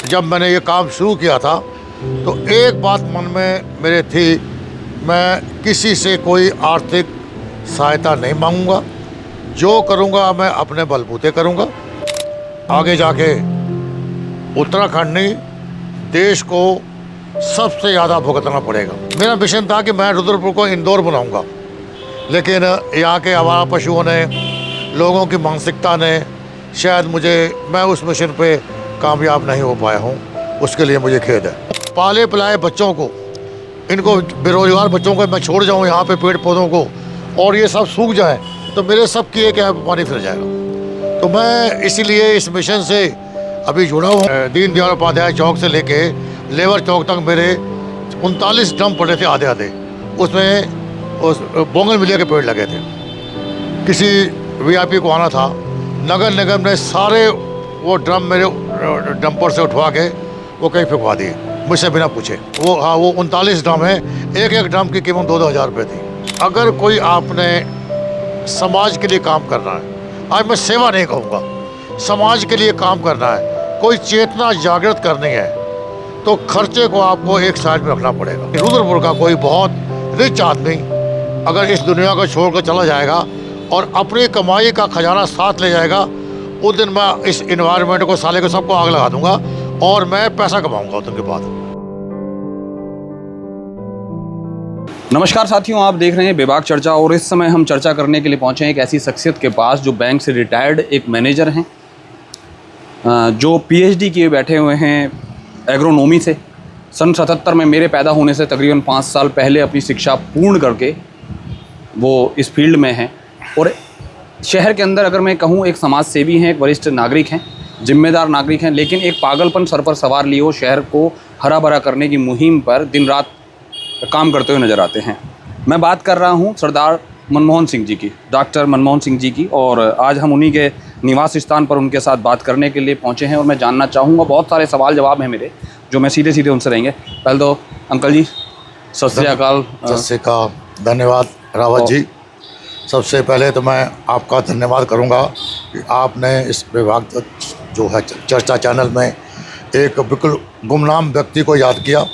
जब मैंने ये काम शुरू किया था तो एक बात मन में मेरे थी, मैं किसी से कोई आर्थिक सहायता नहीं मांगूंगा, जो करूंगा मैं अपने बलबूते करूंगा। आगे जाके उत्तराखंड नहीं, देश को सबसे ज़्यादा भुगतना पड़ेगा। मेरा मिशन था कि मैं रुद्रपुर को इंदौर बनाऊंगा, लेकिन यहाँ के आवारा पशुओं ने, लोगों की मानसिकता ने शायद मैं उस मिशन पे कामयाब नहीं हो पाया हूँ। उसके लिए मुझे खेद है। पाले पिलाए बच्चों को, इनको बेरोजगार बच्चों को मैं छोड़ जाऊँ यहाँ पे पेड़ पौधों को, और ये सब सूख जाए तो मेरे सब की एक पानी फिर जाएगा। तो मैं इसीलिए इस मिशन से अभी जुड़ा हूँ। दीनदयाल उपाध्याय चौक से लेके लेबर चौक तक मेरे 39 ड्रम पड़े थे आधे आधे। उसमें उस बोगनविलिया के पेड़ लगे थे। किसी वीआईपी को आना था, नगर निगम ने सारे वो ड्रम मेरे डंपर से उठवा के वो कहीं फेंकवा दिए मुझसे बिना पूछे। वो 39 ड्रम है, एक एक ड्रम की कीमत 2-2 हज़ार रुपये थी। अगर कोई आपने समाज के लिए काम करना है, आज मैं सेवा नहीं कहूँगा, समाज के लिए काम करना है, कोई चेतना जागृत करनी है, तो खर्चे को आपको एक साइड में रखना पड़ेगा। रुद्रपुर का कोई बहुत रिच आदमी अगर इस दुनिया को छोड़कर चला जाएगा और अपनी कमाई का खजाना साथ ले जाएगा, उस दिन मैं इस इन्वायरमेंट को, साले को, सबको आग लगा दूंगा और मैं पैसा कमाऊंगा उस दिन के बाद। नमस्कार साथियों, आप देख रहे हैं बेबाक चर्चा और इस समय हम चर्चा करने के लिए पहुंचे हैं एक ऐसी शख्सियत के पास जो बैंक से रिटायर्ड एक मैनेजर हैं, जो पीएचडी किए बैठे हुए हैं एग्रोनॉमी से। सन 77 में मेरे पैदा होने से तकरीबन 5 साल पहले अपनी शिक्षा पूर्ण करके वो इस फील्ड में हैं और शहर के अंदर अगर मैं कहूँ एक समाज सेवी हैं, एक वरिष्ठ नागरिक हैं, जिम्मेदार नागरिक हैं, लेकिन एक पागलपन सर पर सवार लिए वो शहर को हरा भरा करने की मुहिम पर दिन रात काम करते हुए नज़र आते हैं। मैं बात कर रहा हूँ सरदार मनमोहन सिंह जी की, डॉक्टर मनमोहन सिंह जी की, और आज हम उन्हीं के निवास स्थान पर उनके साथ बात करने के लिए पहुँचे हैं और मैं जानना चाहूँगा, बहुत सारे सवाल जवाब हैं मेरे जो मैं सीधे सीधे उनसे रहेंगे। पहले तो अंकल जी सत श्री अकाल। सत श्री अकाल, धन्यवाद रावत जी। सबसे पहले तो मैं आपका धन्यवाद करूंगा कि आपने इस विभाग जो है चर्चा चैनल में एक बिल्कुल गुमनाम व्यक्ति को याद किया,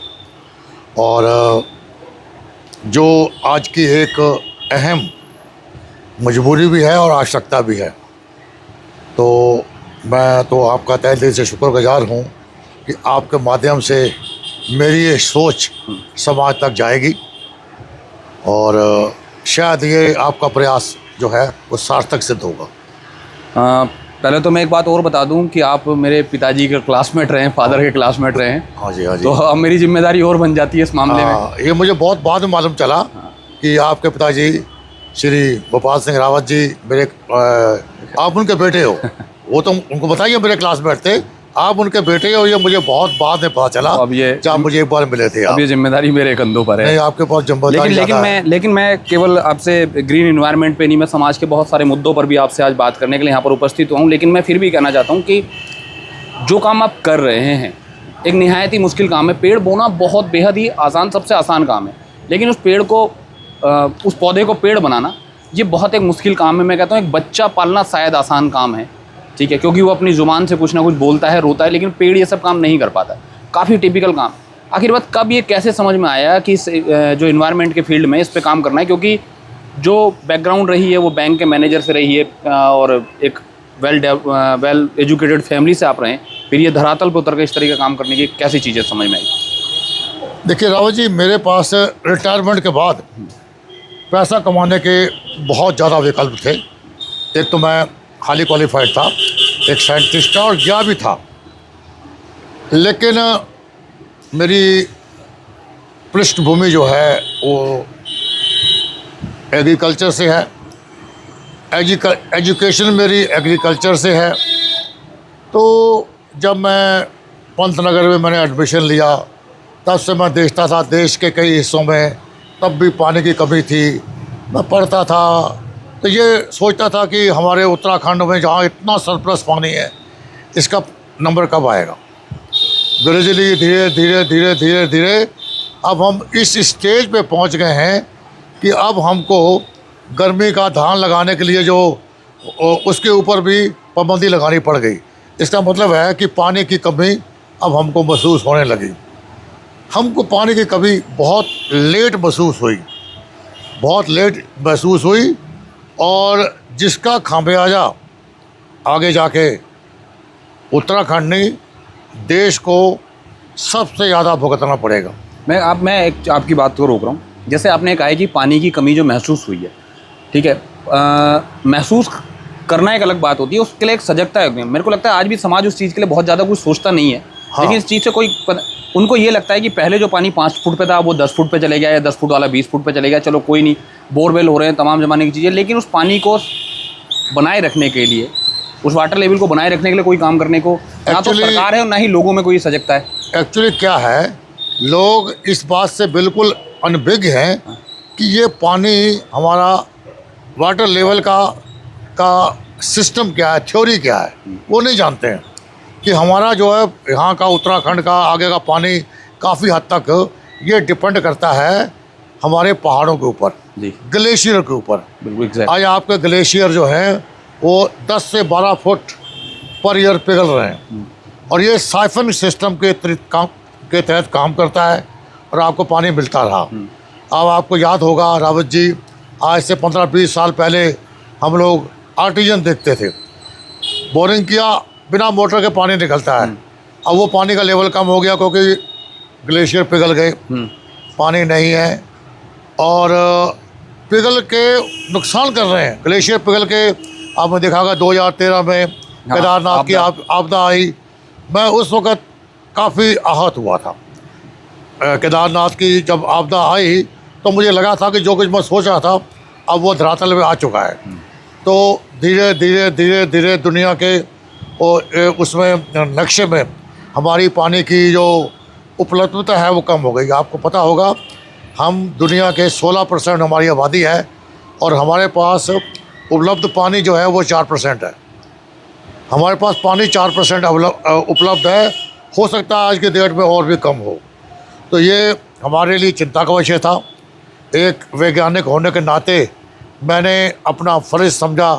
और जो आज की एक अहम मजबूरी भी है और आवश्यकता भी है। तो मैं तो आपका तहे दिल से शुक्रगुजार हूँ कि आपके माध्यम से मेरी ये सोच समाज तक जाएगी और शायद ये आपका प्रयास जो है वो सार्थक सिद्ध होगा। पहले तो मैं एक बात और बता दूं कि आप मेरे पिताजी के क्लासमेट रहे हैं, फादर के क्लासमेट रहे हैं। हाँ जी, हाँ जी। तो अब मेरी जिम्मेदारी और बन जाती है इस मामले में। ये मुझे बहुत बाद में मालूम चला कि आपके पिताजी श्री गोपाल सिंह रावत जी मेरे आप उनके बेटे हो। वो तो उनको बताइए मेरे क्लासमेट थे, आप उनके बेटे हो, ये मुझे बहुत बाद में पता चला। अब ये जब मुझे एक बार मिले थे। अब ये जिम्मेदारी मेरे कंधों पर है। नहीं, आपके पास जिम्मेदारी लेकिन मैं केवल आपसे ग्रीन इन्वायरमेंट पे नहीं, मैं समाज के बहुत सारे मुद्दों पर भी आपसे आज बात करने के लिए यहाँ पर उपस्थित हूँ। लेकिन मैं फिर भी कहना चाहता हूँ कि जो काम आप कर रहे हैं एक निहायत ही मुश्किल काम है। पेड़ बोना बहुत बेहद ही आसान, सबसे आसान काम है, लेकिन उस पेड़ को उस पौधे को पेड़ बनाना ये बहुत एक मुश्किल काम है। मैं कहता हूँ एक बच्चा पालना शायद आसान काम है, ठीक है, क्योंकि वो अपनी ज़ुबान से कुछ ना कुछ बोलता है, रोता है, लेकिन पेड़ ये सब काम नहीं कर पाता। काफ़ी टिपिकल काम। आखिर बात कब ये कैसे समझ में आया कि इस जो इन्वायरमेंट के फील्ड में इस पे काम करना है? क्योंकि जो बैकग्राउंड रही है वो बैंक के मैनेजर से रही है और एक वेल एजुकेटेड फैमिली से आप रहे हैं, फिर ये धरातल पर उतर के इस तरीके का काम करने की कैसी चीज़ें समझ में आई? देखिए रावत जी, मेरे पास रिटायरमेंट के बाद पैसा कमाने के बहुत ज़्यादा विकल्प थे। एक तो मैं हाईली क्वालिफाइड था, एक साइंटिस्ट था और ज्ञान भी था, लेकिन मेरी पृष्ठभूमि जो है वो एग्रीकल्चर से है। एजुकेशन मेरी एग्रीकल्चर से है। तो जब मैं पंतनगर में मैंने एडमिशन लिया, तब से मैं देखता था देश के कई हिस्सों में तब भी पानी की कमी थी। मैं पढ़ता था तो ये सोचता था कि हमारे उत्तराखंड में जहाँ इतना सरप्लस पानी है, इसका नंबर कब आएगा। ग्रेजुअली धीरे धीरे धीरे धीरे धीरे अब हम इस स्टेज पे पहुंच गए हैं कि अब हमको गर्मी का धान लगाने के लिए जो उसके ऊपर भी पाबंदी लगानी पड़ गई। इसका मतलब है कि पानी की कमी अब हमको महसूस होने लगी। हमको पानी की कभी बहुत लेट महसूस हुई, बहुत लेट महसूस हुई, और जिसका खामियाजा आगे जाके उत्तराखंड नहीं, देश को सबसे ज़्यादा भुगतना पड़ेगा। मैं एक आपकी बात को रोक रहा हूँ। जैसे आपने कहा है कि पानी की कमी जो महसूस हुई है, ठीक है, महसूस करना एक अलग बात होती है, उसके लिए एक सजगता है। मेरे को लगता है आज भी समाज उस चीज़ के लिए बहुत ज़्यादा कुछ सोचता नहीं है। हाँ। लेकिन इस चीज़ से उनको ये लगता है कि पहले जो पानी 5 फुट पे था वो 10 फुट पे चले गया, या 10 फुट वाला 20 फुट पे चले गया, चलो कोई नहीं, बोरवेल हो रहे हैं, तमाम ज़माने की चीज़ें, लेकिन उस पानी को बनाए रखने के लिए, उस वाटर लेवल को बनाए रखने के लिए कोई काम करने को ना तो सरकार है और ना ही लोगों में कोई सजगता है। एक्चुअली क्या है, लोग इस बात से बिल्कुल अनभिज्ञ हैं कि ये पानी हमारा वाटर लेवल का सिस्टम क्या है, थ्योरी क्या है, वो नहीं जानते हैं कि हमारा जो है यहाँ का उत्तराखंड का आगे का पानी काफ़ी हद तक ये डिपेंड करता है हमारे पहाड़ों के ऊपर, ग्लेशियर के ऊपर। बिल्कुल। आज आपके ग्लेशियर जो हैं वो 10 से 12 फुट पर ईयर पिघल रहे हैं, और ये साइफन सिस्टम के तहत काम करता है और आपको पानी मिलता रहा। अब आपको याद होगा रावत जी, आज से 15-20 साल पहले हम लोग आर्टिजन देखते थे, बोरिंग किया, बिना मोटर के पानी निकलता है। अब वो पानी का लेवल कम हो गया क्योंकि ग्लेशियर पिघल गए, पानी नहीं है, और पिघल के नुकसान कर रहे हैं। ग्लेशियर पिघल के आपने देखा होगा 2013 में केदारनाथ की आपदा आई। मैं उस वक़्त काफ़ी आहत हुआ था। केदारनाथ की जब आपदा आई तो मुझे लगा था कि जो कुछ मैं सोच रहा था अब वो धरातल में आ चुका है। तो धीरे धीरे धीरे धीरे दुनिया के उसमें नक्शे में हमारी पानी की जो उपलब्धता है वो कम हो गई। आपको पता होगा हम दुनिया के 16% हमारी आबादी है, और हमारे पास उपलब्ध पानी जो है वो 4% है। हमारे पास पानी 4% उपलब्ध है, हो सकता है आज के डेट में और भी कम हो। तो ये हमारे लिए चिंता का विषय था। एक वैज्ञानिक होने के नाते मैंने अपना फ़र्ज़ समझा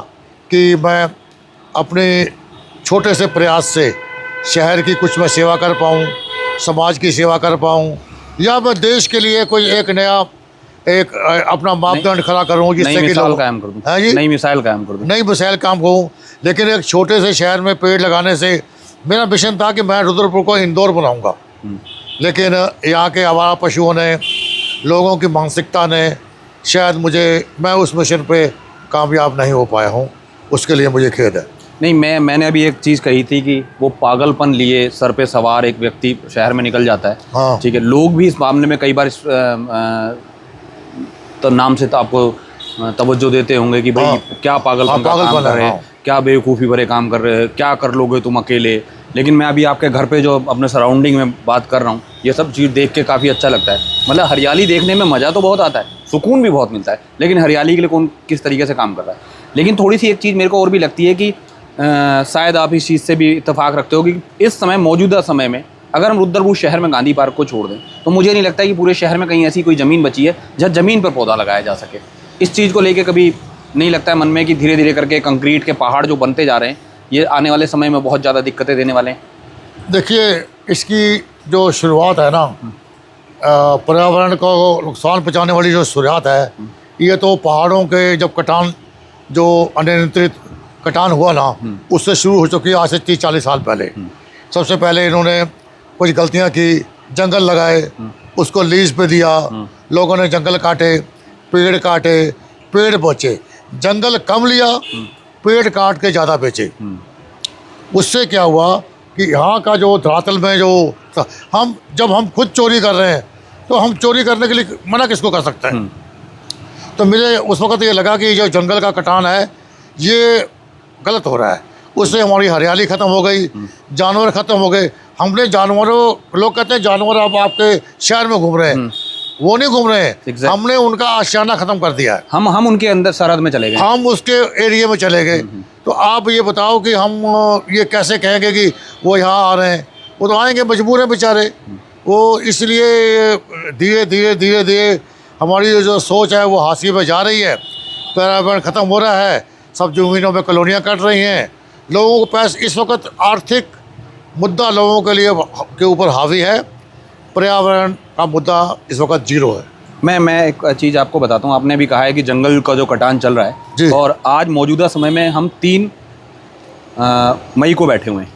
कि मैं अपने छोटे से प्रयास से शहर की कुछ मैं सेवा कर पाऊँ, समाज की सेवा कर पाऊँ, या मैं देश के लिए कोई एक नया अपना मापदंड खड़ा करूँ जिससे कि लोग कायम कर दूँ, नई मिसाइल कायम कर दूँ, नई मिसाइल काम करूँ। लेकिन एक छोटे से शहर में पेड़ लगाने से मेरा मिशन था कि मैं रुद्रपुर को इंदौर बनाऊँगा, लेकिन यहाँ के आवारा पशुओं ने, लोगों की मानसिकता ने शायद मैं उस मिशन पे कामयाब नहीं हो पाया हूँ। उसके लिए मुझे खेद है। नहीं, मैंने अभी एक चीज़ कही थी कि वो पागलपन लिए सर पे सवार एक व्यक्ति शहर में निकल जाता है। हाँ। ठीक है, लोग भी इस मामले में कई बार इस तो नाम से तो आपको तवज्जो देते होंगे कि भाई क्या पागलपन का काम कर रहे हैं, क्या बेवकूफ़ी भरे काम कर रहे हैं, क्या कर लोगे तुम अकेले। लेकिन मैं अभी आपके घर पे जो अपने सराउंडिंग में बात कर रहा हूँ, ये सब चीज़ देख के काफ़ी अच्छा लगता है। मतलब हरियाली देखने में मज़ा तो बहुत आता है, सुकून भी बहुत मिलता है, लेकिन हरियाली के लिए कौन किस तरीके से काम कर रहा है। लेकिन थोड़ी सी एक चीज़ मेरे को और भी लगती है कि शायद आप इस चीज़ से भी इत्तेफाक रखते हो कि इस समय, मौजूदा समय में, अगर हम रुद्रपुर शहर में गांधी पार्क को छोड़ दें तो मुझे नहीं लगता कि पूरे शहर में कहीं ऐसी कोई ज़मीन बची है जहाँ ज़मीन पर पौधा लगाया जा सके। इस चीज़ को लेके कभी नहीं लगता है मन में कि धीरे धीरे करके कंक्रीट के पहाड़ जो बनते जा रहे हैं, ये आने वाले समय में बहुत ज़्यादा दिक्कतें देने वाले हैं? देखिए, इसकी जो शुरुआत है ना, पर्यावरण को नुकसान पहुँचाने वाली जो शुरुआत है, ये तो पहाड़ों के जब कटान, जो अनियंत्रित कटान हुआ ना, उससे शुरू हो चुकी है आज से 30-40 साल पहले। सबसे पहले इन्होंने कुछ गलतियां की, जंगल लगाए, उसको लीज पे दिया, लोगों ने जंगल काटे, पेड़ बचे, जंगल कम लिया, पेड़ काट के ज़्यादा बेचे। उससे क्या हुआ कि यहाँ का जो धरातल में जब हम खुद चोरी कर रहे हैं तो हम चोरी करने के लिए मना किसको कर सकते हैं। तो मुझे उस वक़्त ये लगा कि जो जंगल का कटान है ये गलत हो रहा है, उससे हमारी हरियाली ख़त्म हो गई, जानवर ख़त्म हो गए। हमने जानवरों, लोग कहते हैं जानवर अब आपके शहर में घूम रहे हैं, वो नहीं घूम रहे हैं, हमने उनका आशियाना ख़त्म कर दिया है। हम उनके अंदर सरहद में चले गए, हम उसके एरिया में चले गए। तो आप ये बताओ कि हम ये कैसे कहेंगे कि वो यहाँ आ रहे हैं? वो तो आएंगे, मजबूर हैं बेचारे। वो इसलिए धीरे धीरे धीरे धीरे हमारी जो सोच है वो हाशिए पे जा रही है, पर्यावरण ख़त्म हो रहा है, सब ज़मीनों में कॉलोनियाँ कट रही हैं, लोगों के पास इस वक्त आर्थिक मुद्दा लोगों के लिए के ऊपर हावी है। पर्यावरण का मुद्दा इस वक्त जीरो है। मैं एक चीज़ आपको बताता हूँ। आपने भी कहा है कि जंगल का जो कटान चल रहा जी। है, और आज मौजूदा समय में हम 3 मई को बैठे हुए हैं,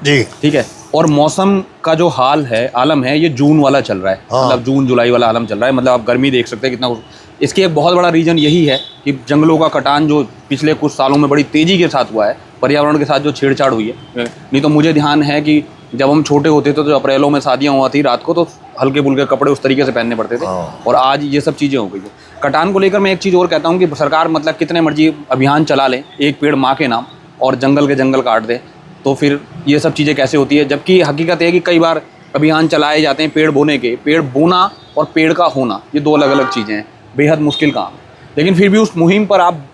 जी। ठीक है, और मौसम का जो हाल है, आलम है, ये जून वाला चल रहा है। हाँ। मतलब जून जुलाई वाला आलम चल रहा है। मतलब आप गर्मी देख सकते हैं कितना। इसकी एक बहुत बड़ा रीज़न यही है कि जंगलों का कटान जो पिछले कुछ सालों में बड़ी तेज़ी के साथ हुआ है, पर्यावरण के साथ जो छेड़छाड़ हुई है। नहीं तो मुझे ध्यान है कि जब हम छोटे होते थे तो अप्रैलों में शादियाँ हुआ थी रात को, तो हल्के फुल्के कपड़े उस तरीके से पहनने पड़ते थे। हाँ। और आज ये सब चीज़ें हो गई है। कटान को लेकर मैं एक चीज़ और कहता हूँ कि सरकार मतलब कितने मर्जी अभियान चला ले, एक पेड़ माँ के नाम, और जंगल के जंगल काट दे, तो फिर ये सब चीज़ें कैसे होती है। जबकि हकीकत है कि कई बार अभियान चलाए जाते हैं पेड़ बोने के। पेड़ बोना और पेड़ का होना ये 2 अलग अलग चीज़ें हैं, बेहद मुश्किल काम। लेकिन फिर भी उस मुहिम पर आप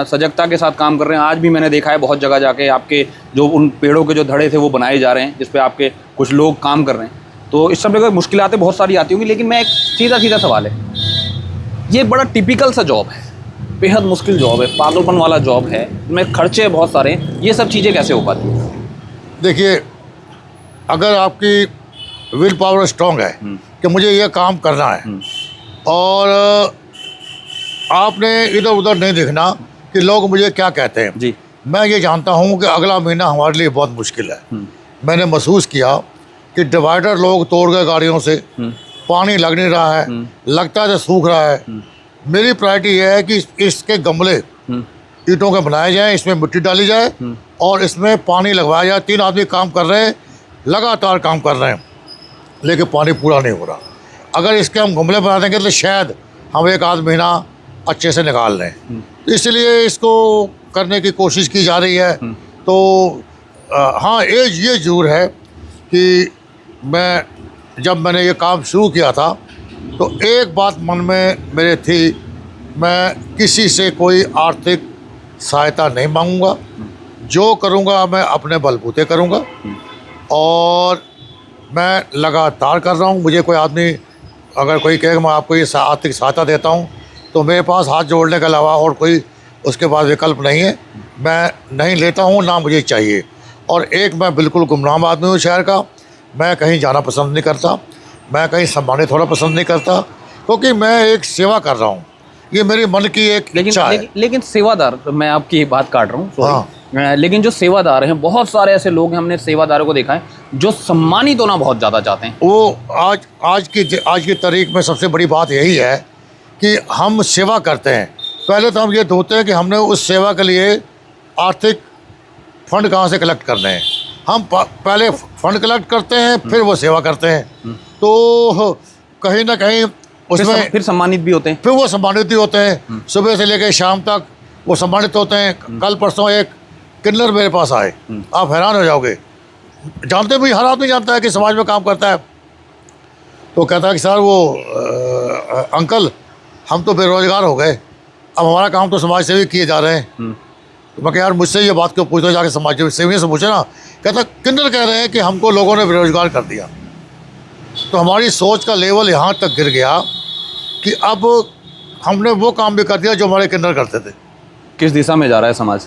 सजगता के साथ काम कर रहे हैं। आज भी मैंने देखा है बहुत जगह जाके आपके जो उन पेड़ों के जो धड़े थे वो बनाए जा रहे हैं, जिस पे आपके कुछ लोग काम कर रहे हैं। तो इस सब जगह मुश्किलातें बहुत सारी आती होंगी। लेकिन मैं एक सीधा सवाल है, ये बड़ा टिपिकल सा जॉब है, बेहद मुश्किल जॉब है, पागलपन वाला जॉब है, इसमें खर्चे बहुत सारे हैं, ये सब चीज़ें कैसे हो पाती हैं? देखिए, अगर आपकी विल पावर स्ट्रांग है कि मुझे ये काम करना है, और आपने इधर उधर नहीं देखना कि लोग मुझे क्या कहते हैं। जी। मैं ये जानता हूँ कि अगला महीना हमारे लिए बहुत मुश्किल है। मैंने महसूस किया कि डिवाइडर लोग तोड़ गए गाड़ियों से, पानी लग नहीं रहा है, लगता है तो सूख रहा है। मेरी प्रायोरिटी ये है कि इसके गमले ईंटों के बनाए जाएं, इसमें मिट्टी डाली जाए और इसमें पानी लगवाया जाए। 3 आदमी काम कर रहे हैं, लगातार काम कर रहे हैं, लेकिन पानी पूरा नहीं हो रहा। अगर इसके हम गमले बना देंगे तो शायद हम 1 आध महीना अच्छे से निकाल लें। इसलिए इसको करने की कोशिश की जा रही है। तो हाँ, ये ज़रूर है कि जब मैंने ये काम शुरू किया था तो एक बात मन में मेरे थी, मैं किसी से कोई आर्थिक सहायता नहीं मांगूंगा। जो करूंगा मैं अपने बलबूते करूंगा, और मैं लगातार कर रहा हूं। मुझे कोई आदमी अगर कोई कहे मैं आपको ये आर्थिक सहायता देता हूं, तो मेरे पास हाथ जोड़ने के अलावा और कोई उसके बाद विकल्प नहीं है। मैं नहीं लेता हूं, ना मुझे चाहिए। और एक मैं बिल्कुल गुमनाम आदमी हूँ शहर का। मैं कहीं जाना पसंद नहीं करता, मैं कहीं सम्मानित होना पसंद नहीं करता, क्योंकि मैं एक सेवा कर रहा हूँ। ये मेरी मन की एक इच्छा है। लेकिन सेवादार, मैं आपकी एक बात काट रहा हूँ, हाँ। लेकिन जो सेवादार हैं, बहुत सारे ऐसे लोग हैं, हमने सेवादारों को देखा है जो सम्मानित होना बहुत ज़्यादा चाहते हैं। वो आज की तारीख में सबसे बड़ी बात यही है कि हम सेवा करते हैं। पहले तो हम ये ढूंढते हैं कि हमने उस सेवा के लिए आर्थिक फंड कहाँ से कलेक्ट करने हैं। हम पहले फंड कलेक्ट करते हैं, फिर वो सेवा करते हैं। तो कहीं ना कहीं उसमें फिर सम्मानित भी होते हैं। फिर वो सम्मानित भी होते हैं। सुबह से लेकर शाम तक वो सम्मानित होते हैं। कल परसों एक किन्नर मेरे पास आए, आप हैरान हो जाओगे। जानते भी, हर आदमी जानता है कि समाज में काम करता है। तो कहता है कि सर वो अंकल, हम तो बेरोजगार हो गए, अब हमारा काम तो समाज सेवी किए जा रहे हैं। तो मैं कहा यार, मुझसे ये बात क्यों पूछते हो, जाके समाज सेवी से पूछे ना। कहता किन्नर कह रहे हैं कि हमको लोगों ने बेरोजगार कर दिया। तो हमारी सोच का लेवल यहाँ तक गिर गया कि अब हमने वो काम भी कर दिया जो हमारे किन्नर करते थे। किस दिशा में जा रहा है समाज?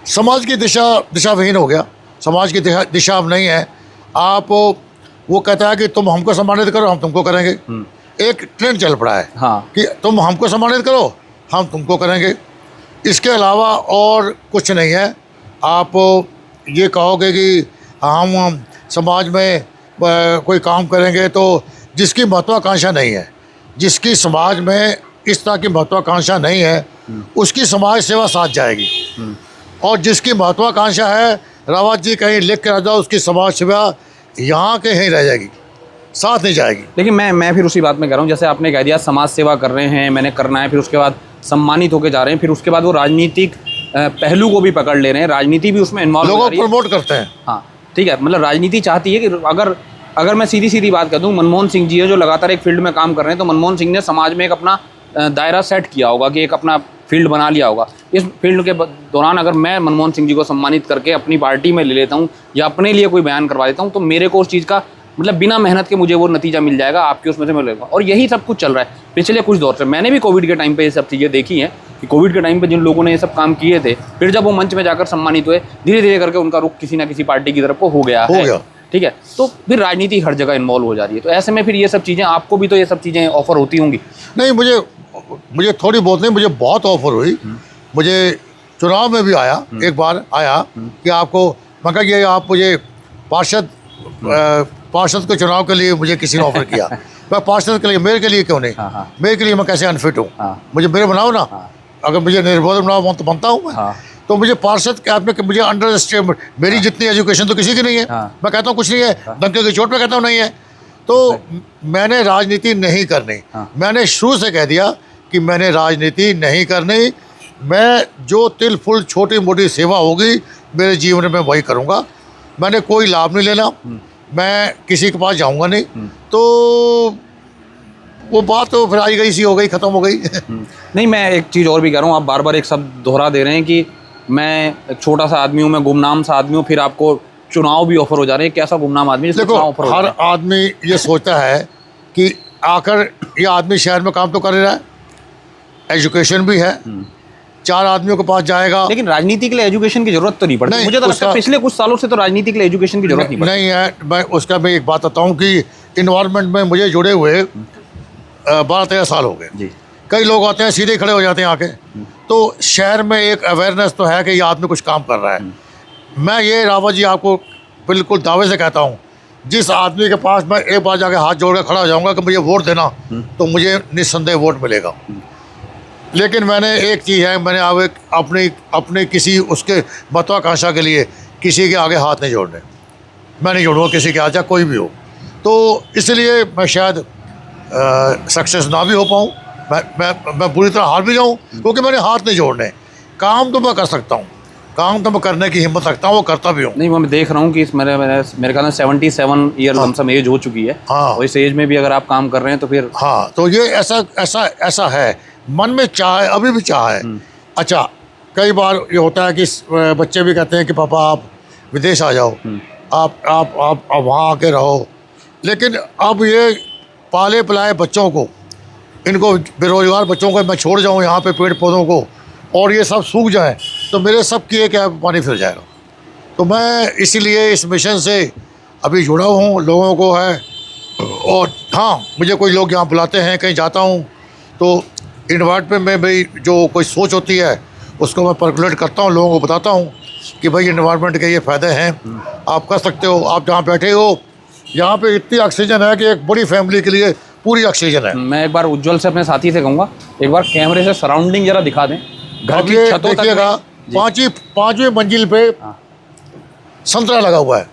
समाज की दिशाविहीन हो गया। समाज की दिशा अब नहीं है। आप वो कहता है कि तुम हमको सम्मानित करो, हम तुमको करेंगे। एक ट्रेंड चल पड़ा है। हाँ। कि तुम हमको सम्मानित करो, हम तुमको करेंगे। इसके अलावा और कुछ नहीं है। आप ये कहोगे कि हम समाज में कोई काम करेंगे, तो जिसकी महत्वाकांक्षा नहीं है, जिसकी समाज में इस तरह की महत्वाकांक्षा नहीं है, उसकी समाज सेवा साथ जाएगी। और जिसकी महत्वाकांक्षा है, रावत जी कहीं लिख के रह जाओ, उसकी समाज सेवा यहाँ के यहीं रह जाएगी, साथ नहीं जाएगी। लेकिन मैं फिर उसी बात में कह रहा हूँ, जैसे आपने कह दिया समाज सेवा कर रहे हैं, मैंने करना है, फिर उसके बाद सम्मानित होकर जा रहे हैं, फिर उसके बाद वो राजनीतिक पहलू को भी पकड़ ले रहे हैं, राजनीति भी उसमें इन्वॉल्व हो रही है। लोगों को प्रमोट करते हैं। हाँ ठीक है, मतलब राजनीति चाहती है कि अगर मैं सीधी बात कर दूँ, मनमोहन सिंह जी है जो लगातार एक फील्ड में काम कर रहे हैं, तो मनमोहन सिंह ने समाज में एक अपना दायरा सेट किया होगा कि एक अपना फील्ड बना लिया होगा। इस फील्ड के दौरान अगर मैं मनमोहन सिंह जी को सम्मानित करके अपनी पार्टी में ले लेता हूँ या अपने लिए कोई बयान करवा देता हूँ, तो मेरे को उस चीज़ का मतलब बिना मेहनत के मुझे वो नतीजा मिल जाएगा, आपके उसमें से मिलेगा। और यही सब कुछ चल रहा है पिछले कुछ दौर से। मैंने भी कोविड के टाइम पे ये सब चीज़ें देखी हैं कि कोविड के टाइम पे जिन लोगों ने ये सब काम किए थे, फिर जब वो मंच में जाकर सम्मानित हुए, धीरे धीरे करके उनका रुख किसी ना किसी पार्टी की तरफ को हो गया है। ठीक है, तो फिर राजनीति हर जगह इन्वॉल्व हो जा रही है, तो ऐसे में फिर ये सब चीज़ें आपको भी तो ये सब चीज़ें ऑफर होती होंगी? नहीं, मुझे थोड़ी बहुत नहीं, मुझे बहुत ऑफर हुई। मुझे चुनाव में भी आया, एक बार आया कि आपको, मैं कहा ये आप मुझे पार्षद के चुनाव के लिए मुझे किसी ने ऑफर किया। मैं पार्षद के लिए, मेरे के लिए क्यों नहीं? मेरे के लिए मैं कैसे अनफिट हूँ? मुझे मेरे बनाओ ना। अगर मुझे निर्विरोध बनाओ तो बनता हूँ मैं। तो मुझे पार्षद के आपने, मुझे अंडर स्टेट, मेरी जितनी एजुकेशन तो किसी की नहीं है। मैं कहता हूँ कुछ नहीं है, डंके की चोट पे कहता हूँ नहीं है। तो मैंने राजनीति नहीं करनी। मैंने शुरू से कह दिया कि मैंने राजनीति नहीं करनी। मैं जो तिल फुल छोटी मोटी सेवा होगी मेरे जीवन में वही करूँगा। मैंने कोई लाभ नहीं लेना, मैं किसी के पास जाऊँगा नहीं। तो वो बात तो फिर आई गई सी हो गई, ख़त्म हो गई। नहीं, मैं एक चीज़ और भी कह रहा हूँ, आप बार बार एक शब्द दोहरा दे रहे हैं कि मैं एक छोटा सा आदमी हूँ, मैं गुमनाम सा आदमी हूँ, फिर आपको चुनाव भी ऑफर हो जा रहे हैं। कैसा गुमनाम आदमी? देखो, हर आदमी ये सोचता है कि आकर ये आदमी शहर में काम तो कर रहा है, एजुकेशन भी है, 4 आदमियों के पास जाएगा। लेकिन राजनीति के लिए एजुकेशन की जरूरत तो नहीं पड़ती। मुझे तो लगता है पिछले कुछ सालों से तो राजनीति के लिए एजुकेशन की जरूरत नहीं है। मैं एक बात बताता हूँ कि इन्वायरमेंट में मुझे जुड़े हुए 12-13 साल हो गए। कई लोग आते हैं सीधे खड़े हो जाते हैं आके। तो शहर में एक अवेयरनेस तो है कि ये आदमी कुछ काम कर रहा है। मैं ये रावत जी आपको बिल्कुल दावे से कहता हूँ, जिस आदमी के पास मैं एक बार जाके हाथ जोड़ कर खड़ा हो जाऊँगा कि मुझे वोट देना, तो मुझे निस्संदेह वोट मिलेगा। लेकिन मैंने एक चीज़ है, मैंने अब अपने किसी उसके महत्वाकांक्षा के लिए किसी के आगे हाथ नहीं जोड़ने। मैं नहीं जोड़ूँगा किसी के आगे, कोई भी हो। तो इसलिए मैं शायद सक्सेस ना भी हो पाऊँ, मैं बुरी तरह हार भी जाऊँ, क्योंकि मैंने हाथ नहीं जोड़ने। काम तो मैं कर सकता हूँ, काम तो मैं करने की हिम्मत रखता हूँ, वो करता भी हूँ। नहीं, मैं देख रहा हूँ कि मेरे ख्याल में 77 ईयर लमसम एज हो चुकी है। हाँ, इस एज में भी अगर आप काम कर रहे हैं तो फिर हाँ, तो ये ऐसा है, मन में चाह है, अभी भी चाह है। अच्छा, कई बार ये होता है कि बच्चे भी कहते हैं कि पापा आप विदेश आ जाओ, आप वहाँ आके रहो। लेकिन अब ये पाले पलाए बच्चों को, इनको बेरोजगार बच्चों को मैं छोड़ जाऊँ यहाँ पे पेड़ पौधों को, और ये सब सूख जाए, तो मेरे सब किए क्या पानी फिर जाएगा। तो मैं इसीलिए इस मिशन से अभी जुड़ा हूँ, लोगों को है। और हाँ, मुझे कोई लोग यहाँ बुलाते हैं, कहीं जाता हूँ तो इन्वायरमेंट पे मैं भाई जो कोई सोच होती है उसको मैं पर्कुलेट करता हूँ, लोगों को बताता हूँ कि भाई इन्वायरमेंट के ये फ़ायदे हैं, आप कर सकते हो। आप जहाँ बैठे हो, यहाँ पे इतनी ऑक्सीजन है कि एक बड़ी फैमिली के लिए पूरी ऑक्सीजन है। मैं एक बार उज्जवल से अपने साथी से कहूँगा, एक बार कैमरे से सराउंडिंग जरा दिखा दें घर की छतों तक। देखिएगा, 5वीं मंजिल पे संतरा लगा हुआ है।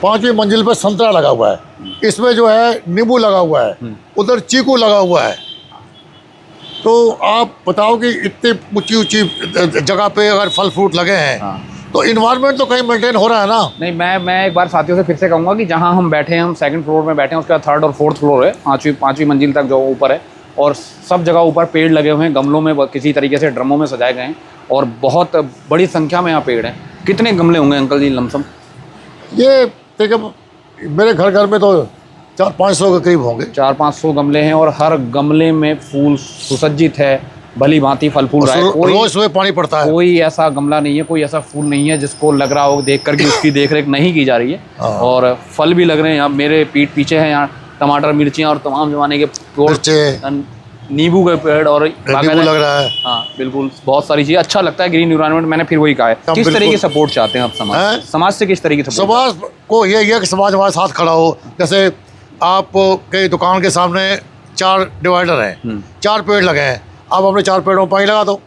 5वीं मंजिल पे संतरा लगा हुआ है, इसमें जो है नींबू लगा हुआ है, उधर चीकू लगा हुआ है। तो आप बताओ कि इतनी ऊंची जगह पे अगर फल फ्रूट लगे हैं, तो इन्वायरमेंट तो कहीं मेंटेन हो रहा है ना। नहीं, मैं एक बार साथियों से फिर से कहूँगा कि जहाँ हम बैठे हैं, हम 2nd फ्लोर में बैठे हैं, उसका 3rd और 4th फ्लोर है, 5वीं मंजिल तक जो ऊपर है, और सब जगह ऊपर पेड़ लगे हुए हैं, गमलों में किसी तरीके से ड्रमों में सजाए गए हैं, और बहुत बड़ी संख्या में यहाँ पेड़ हैं। कितने गमले होंगे अंकल जी लमसम? ये देखिए, मेरे घर में तो 400-500 के करीब होंगे। 400-500 गमले हैं, और हर गमले में फूल सुसज्जित है, भली भांति फल फूल रहा है। रोज सुबह पानी पड़ता है। कोई ऐसा गमला नहीं है, कोई ऐसा फूल नहीं है जिसको लग रहा हो देख कर कि उसकी देखरेख नहीं की जा रही है। और फल भी लग रहे हैं। यहाँ मेरे पीठ पीछे हैं यहाँ टमाटर, मिर्चियाँ और तमाम जमाने के पेड़, नींबू के पेड़, और नींबू लग रहा है। हाँ बिल्कुल, बहुत सारी चीज़ें। अच्छा लगता है ग्रीन एनवायरनमेंट। मैंने फिर वही कहा है, किस तरह की सपोर्ट चाहते हैं आप समाज से? किस तरह की समाज को ये कि समाज हमारे साथ खड़ा हो। जैसे आप कई दुकान के सामने 4 डिवाइडर हैं, 4 पेड़ लगे हैं, आप अपने 4 पेड़ों पर पानी लगा दो।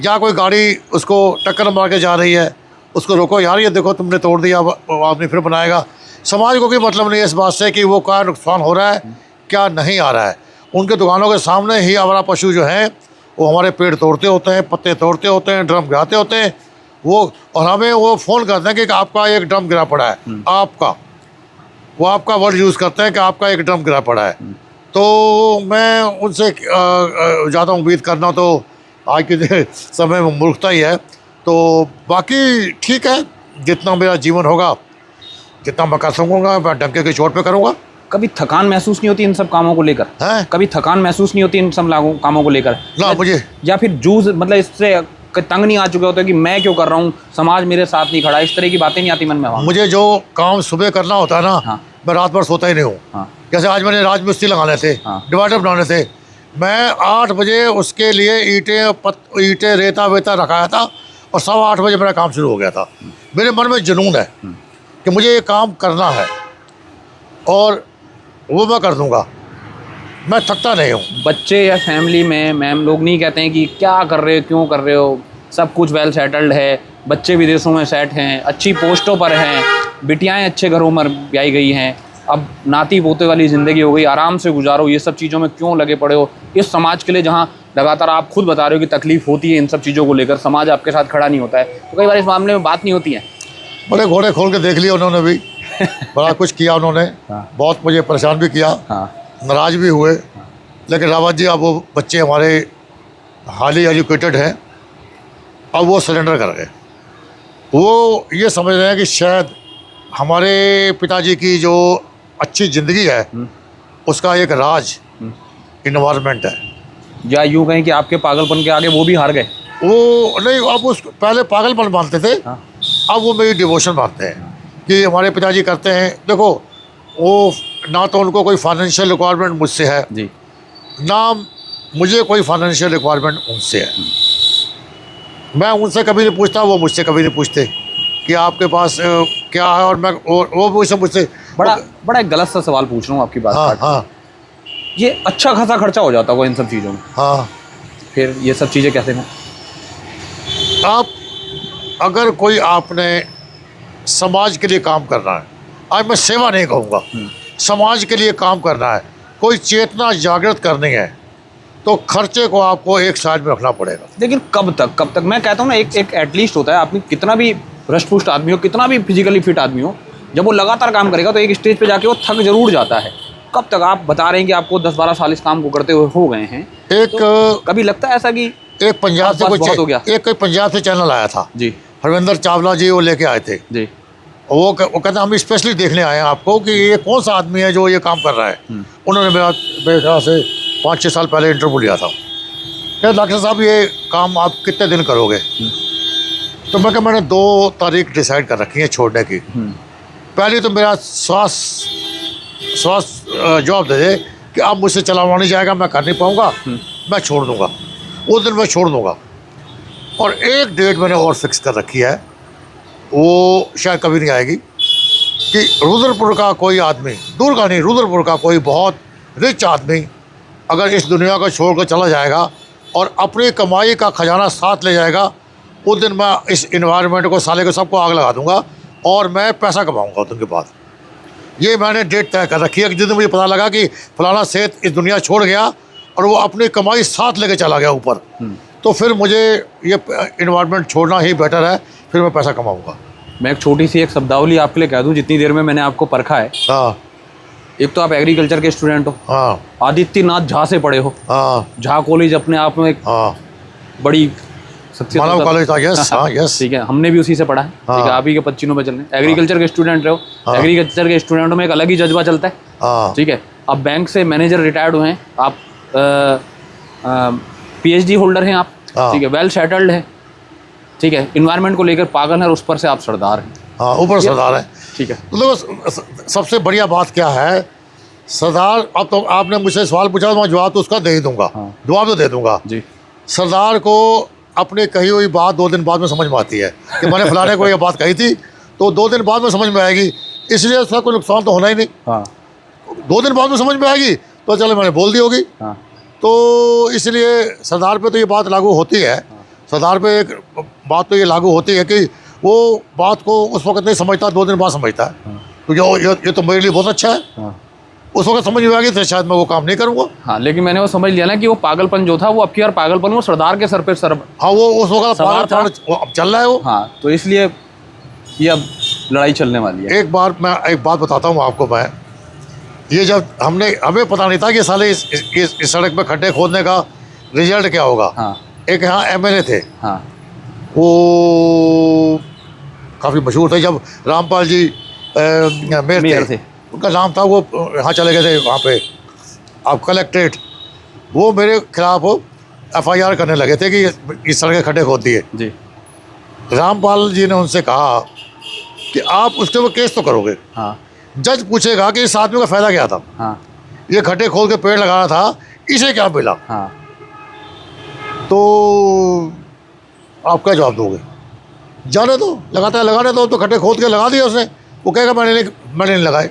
या कोई गाड़ी उसको टक्कर मार के जा रही है, उसको रोको, यार ये देखो तुमने तोड़ दिया, आदमी फिर बनाएगा। समाज को कोई मतलब नहीं है इस बात से कि वो क्या नुकसान हो रहा है, क्या नहीं आ रहा है। उनके दुकानों के सामने ही आवारा पशु जो हैं वो हमारे पेड़ तोड़ते होते हैं, पत्ते तोड़ते होते हैं, ड्रम गिराते होते हैं वो, और हमें वो फ़ोन करते हैं कि आपका एक ड्रम गिरा पड़ा है। वो आपका वर्ड यूज़ करते हैं कि आपका एक ड्रम गिरा पड़ा है। तो मैं उनसे ज़्यादा उम्मीद करना तो आज के समय में मूर्खता ही है। तो बाकी ठीक है, जितना मेरा जीवन होगा, जितना मैं कर सकूँगा, मैं डंके की चोट पे करूँगा। कभी थकान महसूस नहीं होती इन सब कामों को लेकर? हैं? कभी थकान महसूस नहीं होती इन सब कामों को लेकर? ना मुझे, या फिर जूझ, मतलब इससे तंग नहीं आ चुके होते कि मैं क्यों कर रहा हूँ, समाज मेरे साथ नहीं खड़ा, इस तरह की बातें नहीं आती मन में वहाँ? मुझे जो काम सुबह करना होता है ना, हाँ। मैं रात भर सोता ही नहीं हूँ। हाँ। जैसे आज मैंने राजमिस्त्री लगाने थे, हाँ। डिवाइडर बनाने थे, मैं 8 बजे उसके लिए ईंटें रेता वेता रखाया था और 8:15 बजे मेरा काम शुरू हो गया था। मेरे मन में जुनून है कि मुझे ये काम करना है और वो मैं कर दूंगा, मैं थकता नहीं हूँ। बच्चे या फैमिली में मैम लोग नहीं कहते हैं कि क्या कर रहे हो, क्यों कर रहे हो, सब कुछ वेल सेटल्ड है, बच्चे विदेशों में सेट हैं, अच्छी पोस्टों पर हैं, बिटियाएं अच्छे घरों में ब्याई गई हैं, अब नाती पोते वाली ज़िंदगी हो गई, आराम से गुजारो, ये सब चीज़ों में क्यों लगे पड़े हो? इस समाज के लिए जहाँ लगातार आप खुद बता रहे हो कि तकलीफ़ होती है इन सब चीज़ों को लेकर, समाज आपके साथ खड़ा नहीं होता है, तो कई बार इस मामले में बात नहीं होती है? बड़े घोड़े खोल के देख लिया उन्होंने भी, बड़ा कुछ किया उन्होंने। हाँ। बहुत मुझे परेशान भी किया। हाँ। नाराज़ भी हुए। लेकिन रावत जी, अब वो बच्चे हमारे हाईली एजुकेटेड हैं, अब वो सरेंडर कर गए। वो ये समझ रहे हैं कि शायद हमारे पिताजी की जो अच्छी ज़िंदगी है उसका एक राज इन्वायरमेंट है। या यूँ कहें कि आपके पागलपन के आगे वो भी हार गए? वो नहीं, अब उस पहले पागलपन मानते थे। हाँ। अब वो मेरी डिवोशन मानते हैं कि हमारे पिताजी करते हैं। देखो, वो ना तो उनको कोई फाइनेंशियल रिक्वायरमेंट मुझसे है जी, ना मुझे कोई फाइनेंशियल रिक्वायरमेंट उनसे है। मैं उनसे कभी नहीं पूछता, वो मुझसे कभी नहीं पूछते कि आपके पास क्या है, और वो मुझसे पूछते। बड़ा एक गलत सा सवाल पूछ रहा हूँ आपकी बात हाँ काट के। हाँ ये अच्छा खासा खर्चा हो जाता होगा इन सब चीज़ों में, हाँ। फिर ये सब चीज़ें कैसे हैं? आप अगर कोई आपने समाज के लिए काम करना है, आज मैं सेवा नहीं कहूँगा, समाज के लिए काम करना है, कोई चेतना जागृत करनी है, तो खर्चे को आपको एक साइड में रखना पड़ेगा। लेकिन कब तक मैं कहता हूँ ना, एक एटलीस्ट होता है, आपने कितना भी हृष्ट-पुष्ट आदमी हो, कितना भी फिजिकली फिट आदमी हो, जब वो लगातार काम करेगा तो एक स्टेज पे जाके वो थक जरूर जाता है। कब तक? आप बता रहे हैं कि आपको 10-12 साल इस काम को करते हुए हो गए हैं, तो कभी लगता है ऐसा कि एक पंजाब से बहुत हो गया? कोई पंजाब से चैनल आया था जी, हरविंदर चावला जी, वो लेके आए थे जी, वो कहते हम स्पेशली देखने आए हैं आपको कि ये कौन सा आदमी है जो ये काम कर रहा है। उन्होंने मेरे ख्याल से 5-6 साल पहले इंटरव्यू लिया था। क्या डॉक्टर साहब, ये काम आप कितने दिन करोगे? तो मैं कहा, मैंने 2 तारीख डिसाइड कर रखी है छोड़ने की। पहली तो मेरा श्वास जवाब दे दे कि अब मुझसे चलाना नहीं जाएगा, मैं कर नहीं पाऊँगा, मैं छोड़ दूँगा, उस दिन मैं छोड़ दूँगा। और एक डेट मैंने और फिक्स कर रखी है, वो शायद कभी नहीं आएगी, कि रुद्रपुर का कोई आदमी, दूर का नहीं, रुद्रपुर का कोई बहुत रिच आदमी अगर इस दुनिया को छोड़ कर चला जाएगा और अपनी कमाई का खजाना साथ ले जाएगा, उस दिन मैं इस इन्वायरमेंट को, साले को, सबको आग लगा दूंगा और मैं पैसा कमाऊंगा उस दिन के बाद। ये मैंने डेट तय कर रखी है कि जिस दिन मुझे पता लगा कि फलाना सेठ इस दुनिया छोड़ गया और वो अपनी कमाई साथ लेके चला गया ऊपर, तो फिर मुझे ये इन्वायरमेंट छोड़ना ही बेटर है, फिर मैं पैसा कमाऊंगा। मैं एक छोटी सी एक शब्दावली आपके लिए कह दूं, जितनी देर में मैंने आपको परखा है। हाँ एक तो आप एग्रीकल्चर के स्टूडेंट हो, हाँ आदित्यनाथ झा से पढ़े हो। हाँ झा कॉलेज अपने आप में एक हाँ, बड़ी शख्सियत, मानव कॉलेज था। यस, हाँ यस, ठीक है, हमने भी उसी से पढ़ा है। ठीक है, आप ही के पच्चीनों में चल रहे हैं, एग्रीकल्चर के स्टूडेंट रहे हो। एग्रीकल्चर के स्टूडेंटों में एक अलग ही जज्बा चलता है। हाँ ठीक है, अब बैंक से मैनेजर रिटायर्ड हुए हैं आप, PhD होल्डर हैं आप, ठीक है, वेल सेटल्ड है, ठीक है, इन्वायरमेंट को लेकर पागल है और उस पर से आप सरदार हैं। हाँ, ऊपर सरदार है। ठीक है, तो देखो, सबसे बढ़िया बात क्या है, सरदार, अब तो आपने मुझसे सवाल पूछा तो मैं जवाब तो उसका दे ही दूंगा। जवाब तो दे दूंगा जी। सरदार को अपने कही हुई बात 2 दिन बाद में समझ में आती है कि मैंने फलाने को ये बात कही थी, तो 2 दिन बाद में समझ में आएगी, इसलिए उसका कोई नुकसान तो होना ही नहीं। हाँ, 2 दिन बाद में समझ में आएगी तो चलो मैंने बोल दी होगी। हाँ, तो इसलिए सरदार पे तो ये बात लागू होती है। सरदार पे एक बात तो ये लागू होती है कि वो बात को उस वक्त नहीं समझता, 2 दिन बाद समझता है। तो ये तो मेरे लिए बहुत अच्छा है। हाँ, उस वक्त समझ में आ गई तो शायद मैं वो काम नहीं करूँगा। हाँ, लेकिन मैंने वो समझ लिया ना कि वो पागलपन जो था वो अब की बार पागलपन वो सरदार के सर पे सर। हाँ, वो उस वक्त सवार था। अब चल रहा है वो। हाँ, तो इसलिए ये अब लड़ाई चलने वाली है। एक बात बताता हूँ आपको मैं, ये जब हमें पता नहीं था कि साले इस सड़क पे खड्डे खोदने का रिजल्ट क्या होगा। हाँ, एक यहाँ MLA थे, हाँ, वो काफ़ी मशहूर थे जब रामपाल जी मेयर मेयर थे। थे। उनका नाम था, वो यहाँ चले गए थे वहाँ पे आप कलेक्ट्रेट, वो मेरे खिलाफ FIR करने लगे थे कि इस तरह के खड्डे खोद दिए। जी। रामपाल जी ने उनसे कहा कि आप उसके ऊपर केस तो करोगे, हाँ जज पूछेगा कि इस आदमी का फ़ायदा क्या था, हाँ ये खड्डे खोद के पेड़ लगाना था, इसे क्या मिला, हाँ। तो आप क्या जवाब दोगे? जाने दो, लगाता है लगाने दो, तो खड्डे खोद के लगा दिए उसने, वो कहेगा मैंने नहीं लगाए।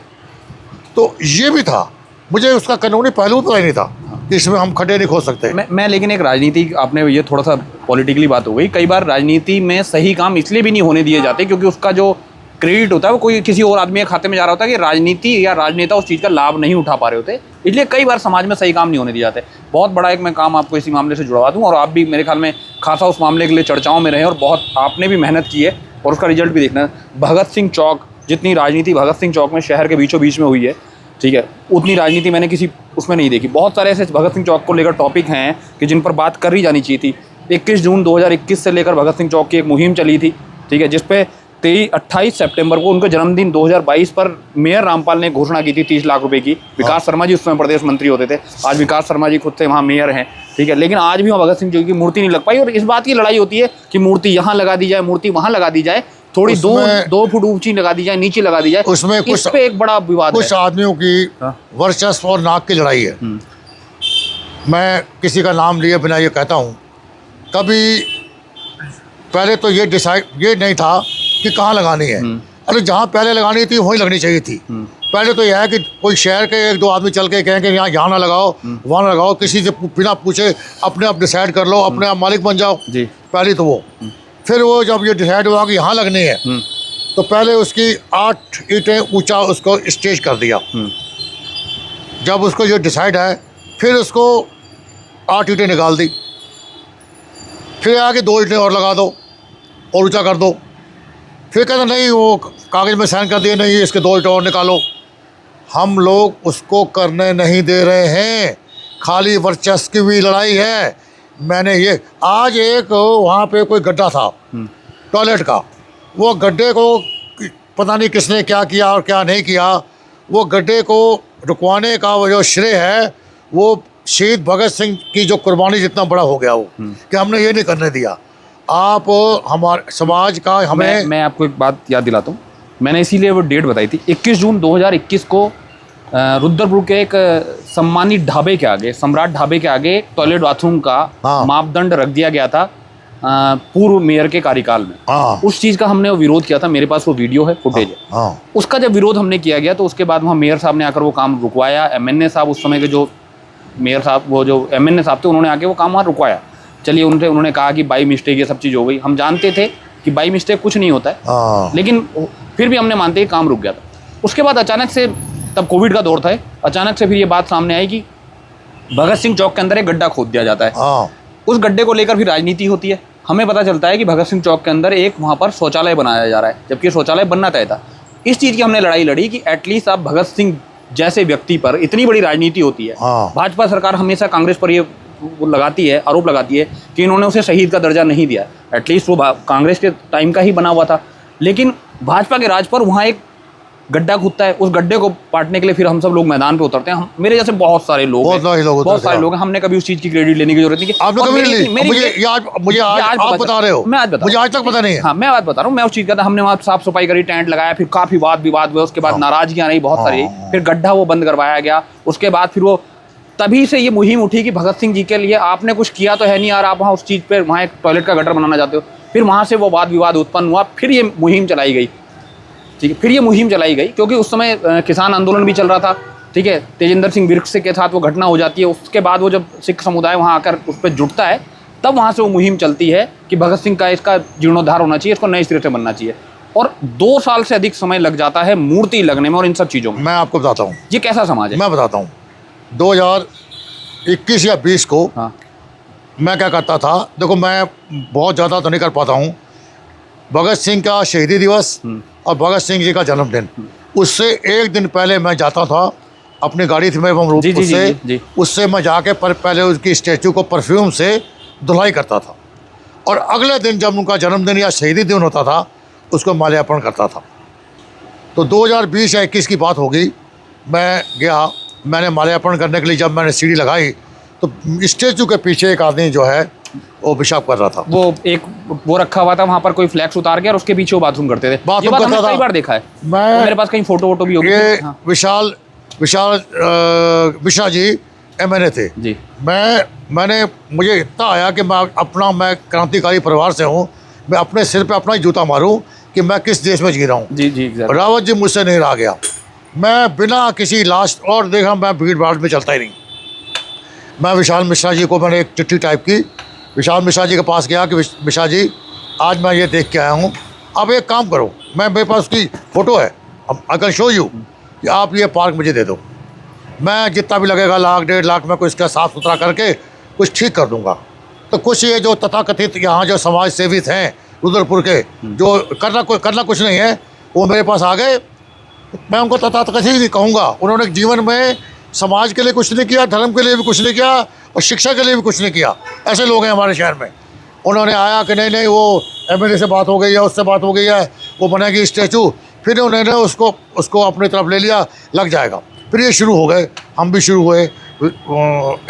तो ये भी था, मुझे उसका कानूनी पहलू पता ही नहीं था कि इसमें हम खड्डे नहीं खोद सकते। मैं लेकिन एक राजनीति, आपने ये थोड़ा सा पॉलिटिकली बात हो गई, कई बार राजनीति में सही काम इसलिए भी नहीं होने दिए जाते क्योंकि उसका जो क्रेडिट होता है वो कोई किसी और आदमी के खाते में जा रहा होता है कि राजनीति या राजनेता उस चीज़ का लाभ नहीं उठा पा रहे होते, इसलिए कई बार समाज में सही काम नहीं होने दिए जाते। बहुत बड़ा एक मैं काम आपको इसी मामले से जुड़वा दूँ, और आप भी मेरे ख्याल में खासा उस मामले के लिए चर्चाओं में रहे और बहुत आपने भी मेहनत की है और उसका रिजल्ट भी देखना है। भगत सिंह चौक, जितनी राजनीति भगत सिंह चौक में शहर के बीचों बीच में हुई है, ठीक है, उतनी राजनीति मैंने किसी उसमें नहीं देखी। बहुत सारे ऐसे भगत सिंह चौक को लेकर टॉपिक हैं कि जिन पर बात करी जानी चाहिए थी। 21 जून 2021 से लेकर भगत सिंह चौक की एक मुहिम चली थी, ठीक है, जिसपे 28 सितंबर को उनके जन्मदिन 2022 पर मेयर रामपाल ने घोषणा की थी 30 लाख रुपए की। विकास शर्मा जी उस समय प्रदेश मंत्री होते थे, आज विकास शर्मा जी खुद से वहाँ मेयर हैं, ठीक है, लेकिन आज भी वहाँ भगत सिंह जी की मूर्ति नहीं लग पाई। और इस बात की लड़ाई होती है कि मूर्ति यहाँ लगा दी जाए, मूर्ति वहाँ लगा दी जाए, थोड़ी 2 फुट ऊंची लगा दी जाए, नीचे लगा दी जाए, उसमें इस पे एक बड़ा विवाद है। कुछ आदमियों की वर्चस्व और नाक की लड़ाई है। मैं किसी का नाम लिए बिना ये कहता हूँ, कभी पहले तो ये डिसाइड ये नहीं था कि कहाँ लगानी है। अरे जहाँ पहले लगानी थी वहीं लगनी चाहिए थी। पहले तो यह है कि कोई शहर के 1-2 आदमी चल के कहें कि यहाँ ना लगाओ, वहाँ ना लगाओ, किसी से बिना पूछे अपने आप डिसाइड कर लो, अपने आप मालिक बन जाओ जी। पहले तो वो, फिर वो जब ये डिसाइड हुआ कि यहाँ लगनी है तो पहले उसकी 8 ईंटें ऊंचा उसको स्टेज कर दिया। जब उसको ये डिसाइड है फिर उसको 8 ईंटें निकाल दी, फिर आगे 2 ईंटें और लगा दो और ऊंचा कर दो, फिर कहते नहीं वो कागज़ में साइन कर दिए, नहीं इसके 2 ईंटें और निकालो। हम लोग उसको करने नहीं दे रहे हैं, खाली वर्चस्व की भी लड़ाई है। मैंने ये आज एक वहाँ पे कोई गड्ढा था टॉयलेट का, वो गड्ढे को पता नहीं किसने क्या किया और क्या नहीं किया, वो गड्ढे को रुकवाने का वो जो श्रेय है वो शहीद भगत सिंह की जो कुर्बानी जितना बड़ा हो गया वो कि हमने ये नहीं करने दिया। आप हमारे समाज का हमें मैं आपको एक बात याद दिलाता हूँ, मैंने इसीलिए वो डेट बताई थी 21 जून 2021 को रुद्रपुर के एक सम्मानित ढाबे के आगे, सम्राट ढाबे के आगे टॉयलेट बाथरूम का मापदंड रख दिया गया था पूर्व मेयर के कार्यकाल में। उस चीज़ का हमने विरोध किया था, मेरे पास वो वीडियो है, फुटेज है। उसका जब विरोध हमने किया गया तो उसके बाद वहाँ मेयर साहब ने आकर वो काम रुकवाया। MNA साहब उस समय के जो मेयर साहब, वो जो MNA साहब थे, उन्होंने आके वो काम वहाँ रुकवाया। चलिए उन्होंने कहा कि बाई मिस्टेक ये सब चीज़ हो गई, हम जानते थे कि बाई मिस्टेक कुछ नहीं होता है, लेकिन फिर भी हमने मानते ही काम रुक गया था। उसके बाद अचानक से, तब कोविड का दौर था, अचानक से फिर ये बात सामने आई कि भगत सिंह चौक के अंदर एक गड्ढा खोद दिया जाता है। उस गड्ढे को लेकर फिर राजनीति होती है। हमें पता चलता है कि भगत सिंह चौक के अंदर एक वहाँ पर शौचालय बनाया जा रहा है, जबकि शौचालय बनना तय था। इस चीज़ की हमने लड़ाई लड़ी कि एटलीस्ट आप भगत सिंह जैसे व्यक्ति पर, इतनी बड़ी राजनीति होती है, भाजपा सरकार हमेशा कांग्रेस पर ये लगाती है, आरोप लगाती है कि इन्होंने उसे शहीद का दर्जा नहीं दिया। एटलीस्ट वो कांग्रेस के टाइम का ही बना हुआ था, लेकिन भाजपा के राज पर वहाँ एक गड्ढा खुदता है। उस गड्ढे को पाटने के लिए फिर हम सब लोग मैदान पे उतरते हैं। मेरे जैसे बहुत सारे लोग हैं, हमने कभी उस चीज़ की क्रेडिट लेने की जरूरत नहीं। आपने कभी नहीं ली? मुझे आज आप बता रहे हो, मैं आज बता, मुझे आज तक पता नहीं है। हाँ, मैं बात बता रहा हूँ। मैं उस चीज़ का था, हमने वहाँ साफ सफाई करी, टेंट लगाया, फिर काफ़ी वाद विवाद हुए, उसके बाद नाराजगियाँ रही बहुत सारी, फिर गड्ढा वो बंद करवाया गया। उसके बाद फिर वो तभी से ये मुहिम उठी कि भगत सिंह जी के लिए आपने कुछ किया तो है नहीं यार, आप वहाँ उस चीज़ पर वहाँ एक टॉयलेट का गटर बनाना चाहते हो। फिर वहाँ से वो वाद विवाद उत्पन्न हुआ, फिर ये मुहिम चलाई गई, ठीक है, फिर ये मुहिम चलाई गई क्योंकि उस समय किसान आंदोलन भी चल रहा था, ठीक है। तेजेंद्र सिंह विर्क से के साथ वो घटना हो जाती है। उसके बाद वो जब सिख समुदाय वहाँ आकर उस पर जुटता है, तब वहाँ से वो मुहिम चलती है कि भगत सिंह का इसका जीर्णोद्धार होना चाहिए, इसको नए सिरे से बनना चाहिए। और 2 साल से अधिक समय लग जाता है मूर्ति लगने में और इन सब चीज़ों में। मैं आपको बताता हूँ ये कैसा समाज है। मैं बताता हूँ 2021 या 20 को मैं क्या करता था, देखो मैं बहुत ज़्यादा तो नहीं कर पाता हूँ। भगत सिंह का शहीदी दिवस और भगत सिंह जी का जन्मदिन, उससे 1 दिन पहले मैं जाता था, अपनी गाड़ी थी मेरे उससे उससे मैं जाके पहले उसकी स्टैचू को परफ्यूम से धुलाई करता था, और अगले दिन जब उनका जन्मदिन या शहीदी दिन होता था उसको माल्यार्पण करता था। तो 2020 या 21 की बात होगी, मैं गया, मैंने माल्यार्पण करने के लिए जब मैंने सीढ़ी लगाई तो स्टैचू के पीछे एक आदमी जो है वो पेशाब कर रहा था। वो रखा हुआ था वहाँ पर, कोई फ्लैक्स उतार के और उसके पीछे वो बाथरूम करते थे। बाथरूम ये बात करता हमने था। कई बार देखा है। मैं तो मेरे पास कहीं फोटो वोटो भी होगी। ये हाँ। विशाल मिश्रा जी MLA थे जी। मैंने मुझे इतना आया कि मैं क्रांतिकारी परिवार से हूँ, मैं अपने सिर पे अपना ही जूता मारूं कि मैं किस देश में जी रहा हूँ। जी जी exactly। रावत जी मुझसे नहीं रहा गया, मैं बिना किसी लास्ट और देखा मैं भीड़ भाड़ में चलता ही नहीं। मैं विशाल मिश्रा जी को मैंने एक चिट्ठी टाइप की, विशाल मिश्रा जी के पास गया कि मिश्रा जी आज मैं ये देख के आया हूँ, आप एक काम करो, मेरे पास उसकी फ़ोटो है, आई कैन शो यू, कि आप ये पार्क मुझे दे दो, मैं जितना भी लगेगा 1 1.5 लाख में कुछ इसका साफ़ सुथरा करके कुछ ठीक कर दूँगा। तो कुछ ये जो तथाकथित यहाँ जो समाज सेवित हैं रुद्रपुर के, जो करना कुछ नहीं है, वो मेरे पास आ गए। मैं उनको तथाकथित नहीं कहूँगा, उन्होंने जीवन में समाज के लिए कुछ नहीं किया, धर्म के लिए भी कुछ नहीं किया और शिक्षा के लिए भी कुछ नहीं किया। ऐसे लोग हैं हमारे शहर में। उन्होंने आया कि नहीं वो MLA से बात हो गई है, उससे बात हो गई है, वो बनेगी स्टैचू, फिर उन्होंने उसको अपनी तरफ ले लिया, लग जाएगा। फिर ये शुरू हो गए, हम भी शुरू हुए।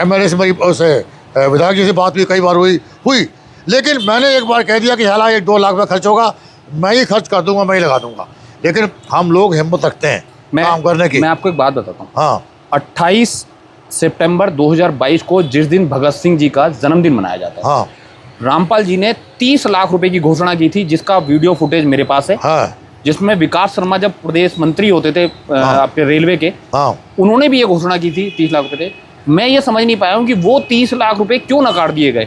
MLA से मेरी विधायक जी से बात भी कई बार हुई, लेकिन मैंने एक बार कह दिया कि हालांकि 1 2 लाख में खर्च होगा, मैं ही खर्च कर दूंगा, मैं ही लगा दूंगा। लेकिन हम लोग हिम्मत रखते हैं काम करने की। मैं आपको एक बात बताता हूँ। हाँ, 28 सितंबर 2022 को जिस दिन भगत सिंह जी का जन्मदिन मनाया जाता है, हाँ, रामपाल जी ने 30 लाख रुपए की घोषणा की थी, जिसका वीडियो फुटेज मेरे पास है। हाँ, जिसमें विकास शर्मा जब प्रदेश मंत्री होते थे आपके रेलवे के, हाँ, उन्होंने भी ये घोषणा की थी 30 लाख रुपए थे। मैं ये समझ नहीं पाया हूँ कि वो 30 लाख रुपए क्यों नकार दिए गए।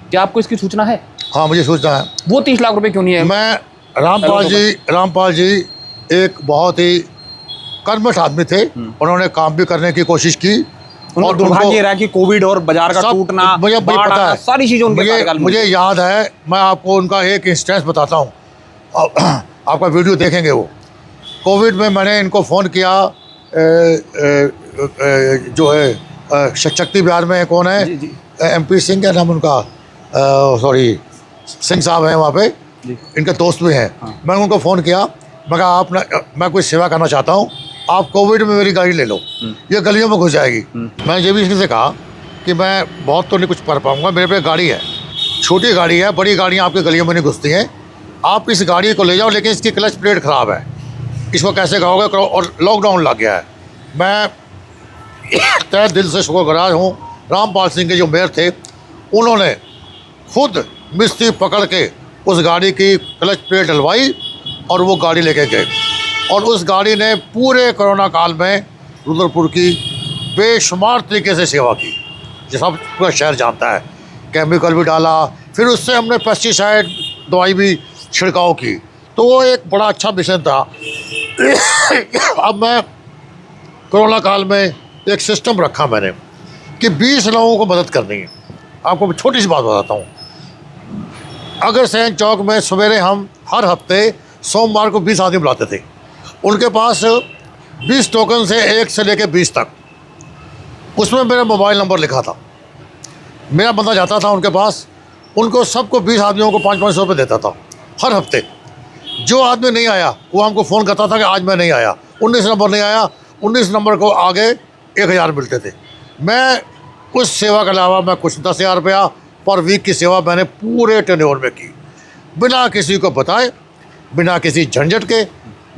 क्या आपको इसकी सूचना है? हाँ, मुझे सोचना है। वो 30 लाख रुपए क्यों नहीं है? मैं रामपाल जी एक बहुत ही कर्मठ आदमी थे, उन्होंने काम भी करने की कोशिश की। और दुर्भाग्य रहा कि कोविड और बाजार का टूटना, मुझे बाढ़ पता आना, है, सारी चीजें उनके कार्यकाल में। मुझे याद है, मैं आपको उनका एक इंस्टेंस बताता हूँ, आपका वीडियो देखेंगे वो। कोविड में मैंने इनको फ़ोन किया, जो है शक्ति बिहार में कौन है, MP सिंह, क्या नाम उनका, सॉरी सिंह साहब हैं वहाँ पे, इनके दोस्त भी हैं। हाँ। मैंने उनको फ़ोन किया, मैं कहा मैं कोई सेवा करना चाहता हूँ, आप कोविड में मेरी गाड़ी ले लो, ये गलियों में घुस जाएगी। मैंने ये भी इससे कहा कि मैं बहुत तो नहीं कुछ कर पाऊँगा, मेरे पे गाड़ी है, छोटी गाड़ी है, बड़ी गाड़ियाँ आपकी गलियों में नहीं घुसती हैं, आप इस गाड़ी को ले जाओ, लेकिन इसकी क्लच प्लेट ख़राब है, इसको कैसे करोगे। और लॉकडाउन लग गया है। मैं तय दिल से शुक्रगुजार हूँ, रामपाल सिंह के जो मेयर थे, उन्होंने खुद मिस्त्री पकड़ के उस गाड़ी की क्लच प्लेट डलवाई और वो गाड़ी लेके गए। और उस गाड़ी ने पूरे कोरोना काल में रुद्रपुर की बेशुमार तरीके से सेवा की, जो सब पूरा शहर जानता है। केमिकल भी डाला, फिर उससे हमने पेस्टिसाइड दवाई भी छिड़काव की, तो वो एक बड़ा अच्छा मिशन था। अब मैं कोरोना काल में एक सिस्टम रखा मैंने कि 20 लोगों को मदद करनी है। आपको छोटी सी बात बताता हूँ, अग्रसेन चौक में सवेरे हम हर हफ्ते सोमवार को 20 आदमी बुलाते थे, उनके पास 20 टोकन से 1 से लेकर 20 तक, उसमें मेरा मोबाइल नंबर लिखा था। मेरा बंदा जाता था उनके पास, उनको सबको 20 आदमियों को 500-500 रुपये देता था हर हफ्ते। जो आदमी नहीं आया वो हमको फ़ोन करता था कि आज मैं नहीं आया, 19 नंबर नहीं आया, 19 नंबर को आगे 1000 मिलते थे। मैं उस सेवा के अलावा मैं कुछ 10,000 रुपया पर वीक की सेवा मैंने पूरे टेन्योर में की, बिना किसी को बताए, बिना किसी झंझट के।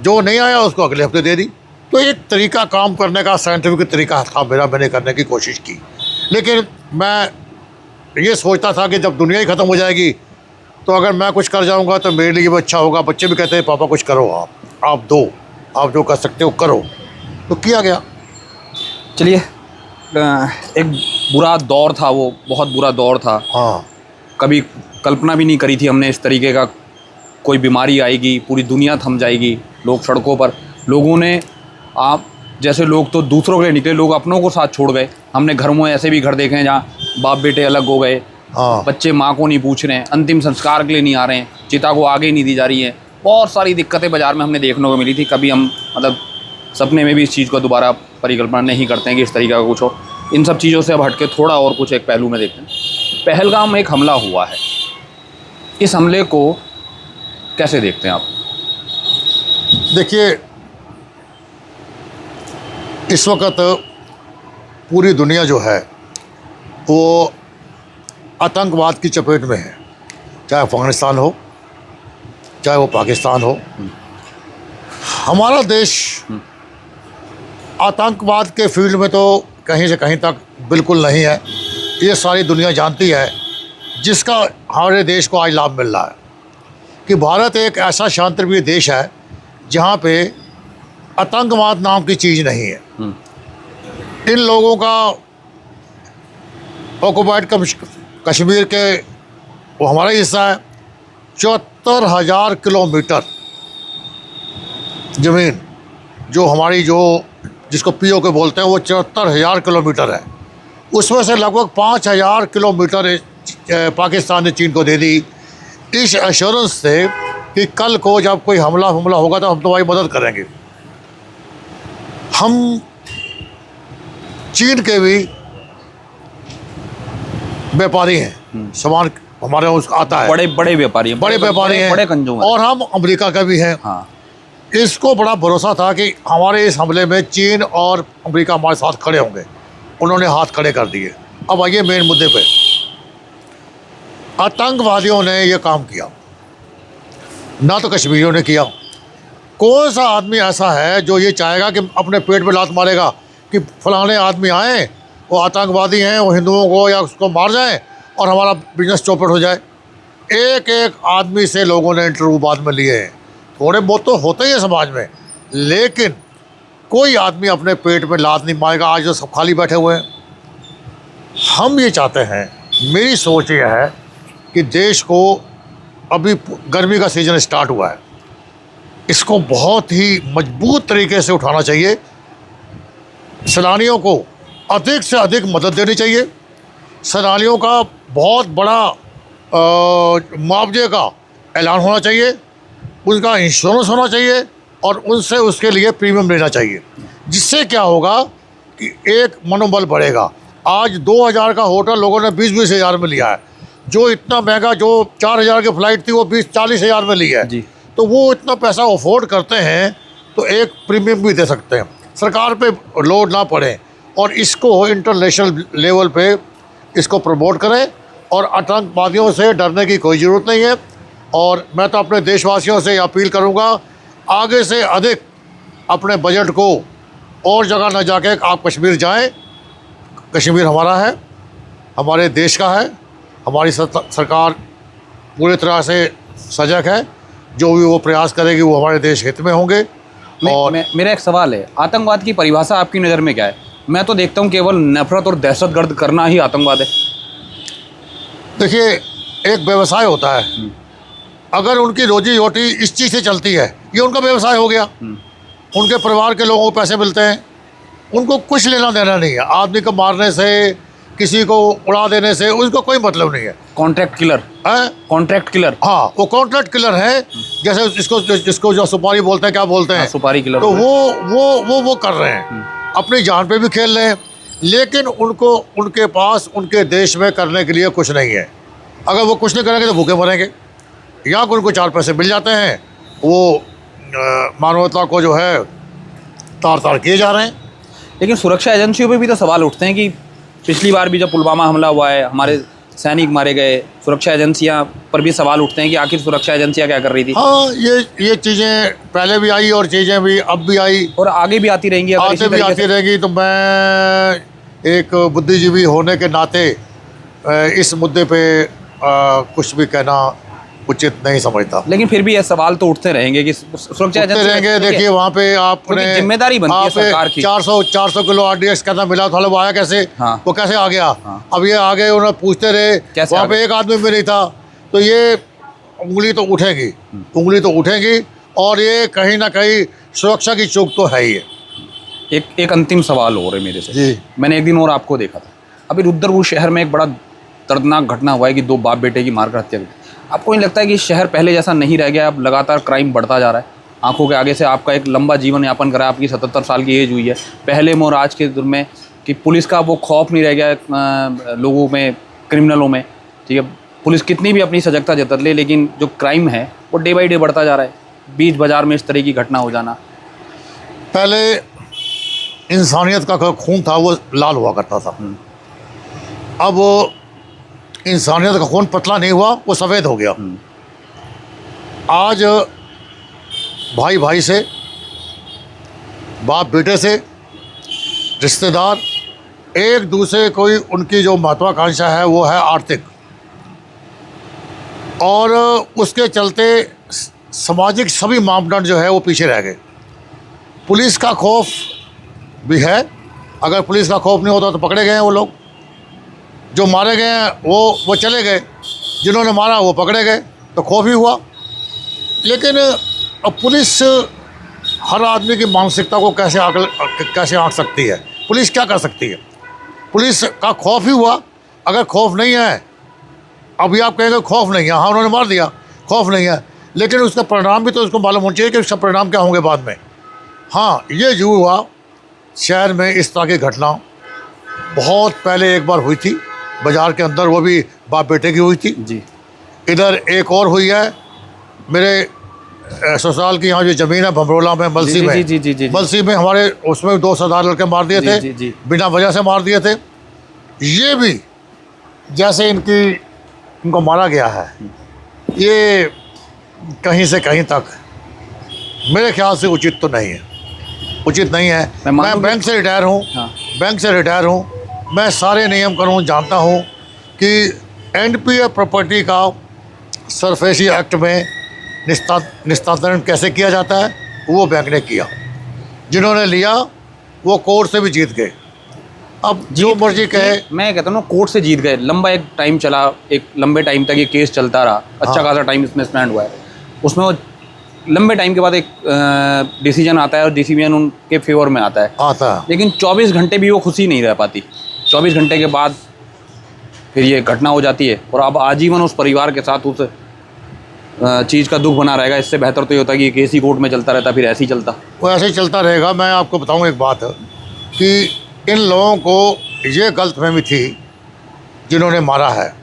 जो नहीं आया उसको अगले हफ्ते दे दी। तो एक तरीका काम करने का साइंटिफिक तरीका था मेरा, मैंने करने की कोशिश की। लेकिन मैं ये सोचता था कि जब दुनिया ही ख़त्म हो जाएगी तो अगर मैं कुछ कर जाऊंगा तो मेरे लिए भी अच्छा होगा। बच्चे भी कहते हैं पापा कुछ करो, आप दो, आप जो कर सकते हो करो, तो किया गया। चलिए, एक बुरा दौर था वो, बहुत बुरा दौर था। हाँ, कभी कल्पना भी नहीं करी थी हमने इस तरीके का कोई बीमारी आएगी, पूरी दुनिया थम जाएगी। लोग सड़कों पर, लोगों ने, आप जैसे लोग तो दूसरों के लिए निकले, लोग अपनों को साथ छोड़ गए। हमने घरों में ऐसे भी घर देखे हैं जहाँ बाप बेटे अलग हो गए, हाँ, बच्चे माँ को नहीं पूछ रहे हैं, अंतिम संस्कार के लिए नहीं आ रहे हैं, चिता को आगे नहीं दी जा रही है। बहुत सारी दिक्कतें बाज़ार में हमने देखने को मिली थी। कभी हम मतलब सपने में भी इस चीज़ को दोबारा परिकल्पना नहीं करते हैं कि इस तरीके का कुछ हो। इन सब चीज़ों से अब हटके थोड़ा और कुछ एक पहलू में देखते हैं। पहलगाम एक हमला हुआ है, इस हमले को कैसे देखते हैं आप? देखिए, इस वक्त पूरी दुनिया जो है वो आतंकवाद की चपेट में है, चाहे अफ़गानिस्तान हो, चाहे वो पाकिस्तान हो। हमारा देश आतंकवाद के फील्ड में तो कहीं से कहीं तक बिल्कुल नहीं है, ये सारी दुनिया जानती है, जिसका हमारे देश को आज लाभ मिल रहा है कि भारत एक ऐसा शांतिप्रिय देश है जहाँ पे आतंकवाद नाम की चीज़ नहीं है। इन लोगों का ऑक्युपाइड कश्मीर के वो हमारा हिस्सा है। 74,000 किलोमीटर ज़मीन जो हमारी जो जिसको पीओके बोलते हैं वो 74,000 किलोमीटर है। उसमें से लगभग 5,000 किलोमीटर पाकिस्तान ने चीन को दे दी, इस एश्योरेंस से कि कल को जब कोई हमला होगा तो हम तुम्हारी मदद करेंगे। हम चीन के भी व्यापारी हैं, सामान हमारे यहाँ आता है, बड़े बड़े व्यापारी हैं, बड़े व्यापारी हैं, बड़े कंज्यूमर, और हम अमेरिका का भी हैं। हाँ। इसको बड़ा भरोसा था कि हमारे इस हमले में चीन और अमेरिका हमारे साथ खड़े होंगे, उन्होंने हाथ खड़े कर दिए। अब आइए मेन मुद्दे पे। आतंकवादियों ने ये काम किया, ना तो कश्मीरियों ने किया। कौन सा आदमी ऐसा है जो ये चाहेगा कि अपने पेट पे लात मारेगा कि फलाने आदमी आए, वो आतंकवादी हैं, वो हिंदुओं को या उसको मार जाएं और हमारा बिजनेस चौपट हो जाए। एक एक आदमी से लोगों ने इंटरव्यू बाद में लिए हैं। थोड़े बहुत तो होते ही है समाज में, लेकिन कोई आदमी अपने पेट में लात नहीं मारेगा। आज जो सब खाली बैठे हुए हैं। हम ये चाहते हैं, मेरी सोच ये है कि देश को अभी गर्मी का सीज़न स्टार्ट हुआ है, इसको बहुत ही मजबूत तरीके से उठाना चाहिए। सैलानियों को अधिक से अधिक मदद देनी चाहिए। सैलानियों का बहुत बड़ा मुआवजे का ऐलान होना चाहिए, उनका इंश्योरेंस होना चाहिए और उनसे उसके लिए प्रीमियम लेना चाहिए, जिससे क्या होगा कि एक मनोबल बढ़ेगा। आज 2,000 का होटल लोगों ने 20-20 हज़ार में लिया है, जो इतना महंगा जो 4,000 की फ़्लाइट थी वो 20-40 हज़ार में ली है जी। तो वो इतना पैसा अफोर्ड करते हैं तो एक प्रीमियम भी दे सकते हैं, सरकार पे लोड ना पड़े, और इसको इंटरनेशनल लेवल पे इसको प्रमोट करें। और आतंकवादियों से डरने की कोई ज़रूरत नहीं है। और मैं तो अपने देशवासियों से अपील करूंगा, आगे से अधिक अपने बजट को और जगह न जाके आप कश्मीर जाएं। कश्मीर हमारा है, हमारे देश का है, हमारी सरकार पूरी तरह से सजग है। जो भी वो प्रयास करेगी वो हमारे देश हित में होंगे। और मेरा एक सवाल है, आतंकवाद की परिभाषा आपकी नज़र में क्या है? मैं तो देखता हूँ केवल नफरत और दहशतगर्द करना ही आतंकवाद है। देखिए, एक व्यवसाय होता है, अगर उनकी रोजी रोटी इस चीज़ से चलती है, ये उनका व्यवसाय हो गया। उनके परिवार के लोगों को पैसे मिलते हैं, उनको कुछ लेना देना नहीं है। आदमी को मारने से, किसी को उड़ा देने से उनको कोई मतलब नहीं है। कॉन्ट्रैक्ट किलर है, कॉन्ट्रैक्ट किलर। हाँ, वो कॉन्ट्रैक्ट किलर है। जैसे जिसको जो सुपारी बोलते हैं, क्या बोलते हैं, सुपारी किलर। तो वो कर रहे हैं, अपनी जान पे भी खेल रहे हैं। लेकिन उनको उनके पास उनके देश में करने के लिए कुछ नहीं है। अगर वो कुछ नहीं करेंगे तो भूखे मरेंगे। या उनको 4 पैसे मिल जाते हैं, वो मानवता को जो है तार किए जा रहे हैं। लेकिन सुरक्षा एजेंसियों पे भी तो सवाल उठते हैं कि पिछली बार भी जब पुलवामा हमला हुआ है, हमारे सैनिक मारे गए, सुरक्षा एजेंसियां पर भी सवाल उठते हैं कि आखिर सुरक्षा एजेंसियां क्या कर रही थी। हाँ, ये चीज़ें पहले भी आई और चीज़ें भी अब भी आई और आगे भी आती रहेंगी। आती रहेगी। तो मैं एक बुद्धिजीवी होने के नाते इस मुद्दे पे कुछ भी कहना उचित नहीं समझता। लेकिन फिर भी ये सवाल तो उठते रहेंगे कि सुरक्षा एजेंसी रहेंगे। देखिए, वहाँ पे आपने जिम्मेदारी बनती है सरकार की। 400 किलो RDX कहना मिला था, वो आया कैसे? हाँ। वो कैसे आ गया? हाँ। अब ये आगे उन्हें पूछते रहे, वहाँ पे एक आदमी भी नहीं था। तो ये उंगली तो उठेगी और ये कहीं ना कहीं सुरक्षा की चूक तो है ही है। एक अंतिम सवाल हो रहा है मेरे से जी। मैंने एक दिन और आपको देखा था, अभी रुद्रपुर शहर में एक बड़ा दर्दनाक घटना हुआ है कि 2 बाप बेटे की मारकर हत्या हुई। आपको नहीं लगता है कि शहर पहले जैसा नहीं रह गया? अब लगातार क्राइम बढ़ता जा रहा है। आंखों के आगे से आपका एक लंबा जीवन यापन करा, आपकी 77 साल की एज हुई है। पहले में और आज के दौर में कि पुलिस का वो खौफ नहीं रह गया लोगों में, क्रिमिनलों में। ठीक है, पुलिस कितनी भी अपनी सजगता जता ले, लेकिन जो क्राइम है वो डे बाई डे बढ़ता जा रहा है। बीच बाज़ार में इस तरह की घटना हो जाना। पहले इंसानियत का खून था वो लाल हुआ करता था। अब वो इंसानियत का खून पतला नहीं हुआ, वो सफ़ेद हो गया। आज भाई भाई से, बाप बेटे से, रिश्तेदार एक दूसरे कोई उनकी जो महत्वाकांक्षा है वो है आर्थिक, और उसके चलते सामाजिक सभी मापदंड जो है वो पीछे रह गए। पुलिस का खौफ भी है, अगर पुलिस का खौफ नहीं होता तो पकड़े गए हैं वो लोग, जो मारे गए हैं वो चले गए, जिन्होंने मारा वो पकड़े गए, तो खौफ ही हुआ। लेकिन अब पुलिस हर आदमी की मानसिकता को कैसे आंक सकती है? पुलिस क्या कर सकती है? पुलिस का खौफ ही हुआ। अगर खौफ नहीं है, अभी आप कहेंगे खौफ नहीं है, हाँ उन्होंने मार दिया, खौफ नहीं है, लेकिन उसका परिणाम भी तो उसको मालूम होना चाहिए कि उसका परिणाम क्या होंगे बाद में। हाँ, ये जो हुआ शहर में, इस तरह की घटना बहुत पहले एक बार हुई थी बाज़ार के अंदर, वो भी बाप बेटे की हुई थी जी। इधर एक और हुई है मेरे ससुराल की, यहाँ जो ज़मीन है भमरोला में, मलसी में, जी। मलसी में हमारे उसमें 2 सरदार लड़के मार दिए थे, जी। बिना वजह से मार दिए थे। ये भी जैसे इनको मारा गया है, ये कहीं से कहीं तक मेरे ख्याल से उचित तो नहीं है, उचित नहीं है। मैं बैंक से रिटायर हूँ, हाँ। बैंक से रिटायर हूँ, मैं सारे नियम कानून जानता हूँ कि एनपीए प्रॉपर्टी का सरफेसी एक्ट में निस्तारण कैसे किया जाता है, वो बैंक ने किया। जिन्होंने लिया वो कोर्ट से भी जीत गए। अब जो मर्जी कहे, मैं कहता हूँ ना, कोर्ट से जीत गए। लंबा एक टाइम चला, एक लंबे टाइम तक ये केस चलता रहा, अच्छा खासा टाइम इसमें स्पेंड हुआ है। उसमें वो लंबे टाइम के बाद एक डिसीजन आता है और डिसीजन उनके फेवर में आता है। लेकिन 24 घंटे भी वो खुशी नहीं रह पाती। 24 घंटे के बाद फिर ये घटना हो जाती है, और अब आजीवन उस परिवार के साथ उस चीज़ का दुख बना रहेगा। इससे बेहतर तो ये होता है कि केस ही कोर्ट में चलता रहता, फिर ऐसे ही चलता, वो ऐसे ही चलता रहेगा। मैं आपको बताऊँ एक बात कि इन लोगों को ये गलतफहमी थी जिन्होंने मारा है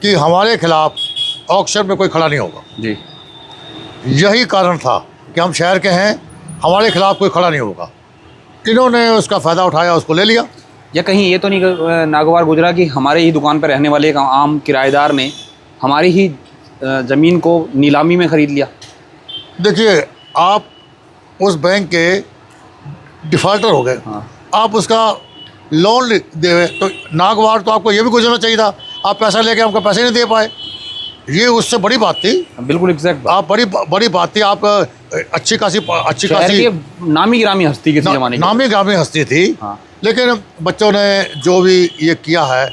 कि हमारे खिलाफ ऑक्शन में कोई खड़ा नहीं होगा जी। यही कारण था कि हम शहर के हैं, हमारे खिलाफ कोई खड़ा नहीं होगा। इन्होंने उसका फ़ायदा उठाया, उसको ले लिया। या कहीं ये तो नहीं नागवार गुजरा कि हमारे ही दुकान पर रहने वाले एक आम किराएदार ने हमारी ही ज़मीन को नीलामी में ख़रीद लिया? देखिए, आप उस बैंक के डिफ़ॉल्टर हो गए, हाँ। आप उसका लोन दे, तो नागवार तो आपको ये भी गुजरना चाहिए था। आप पैसा लेके हमको पैसे नहीं दे पाए, ये उससे बड़ी बात थी। बिल्कुल एग्जैक्ट, आप बड़ी बात थी। आप अच्छी खासी नामी गिरामी हस्ती किसी ज़माने की, नामी गिरामी हस्ती थी। हाँ। लेकिन बच्चों ने जो भी ये किया है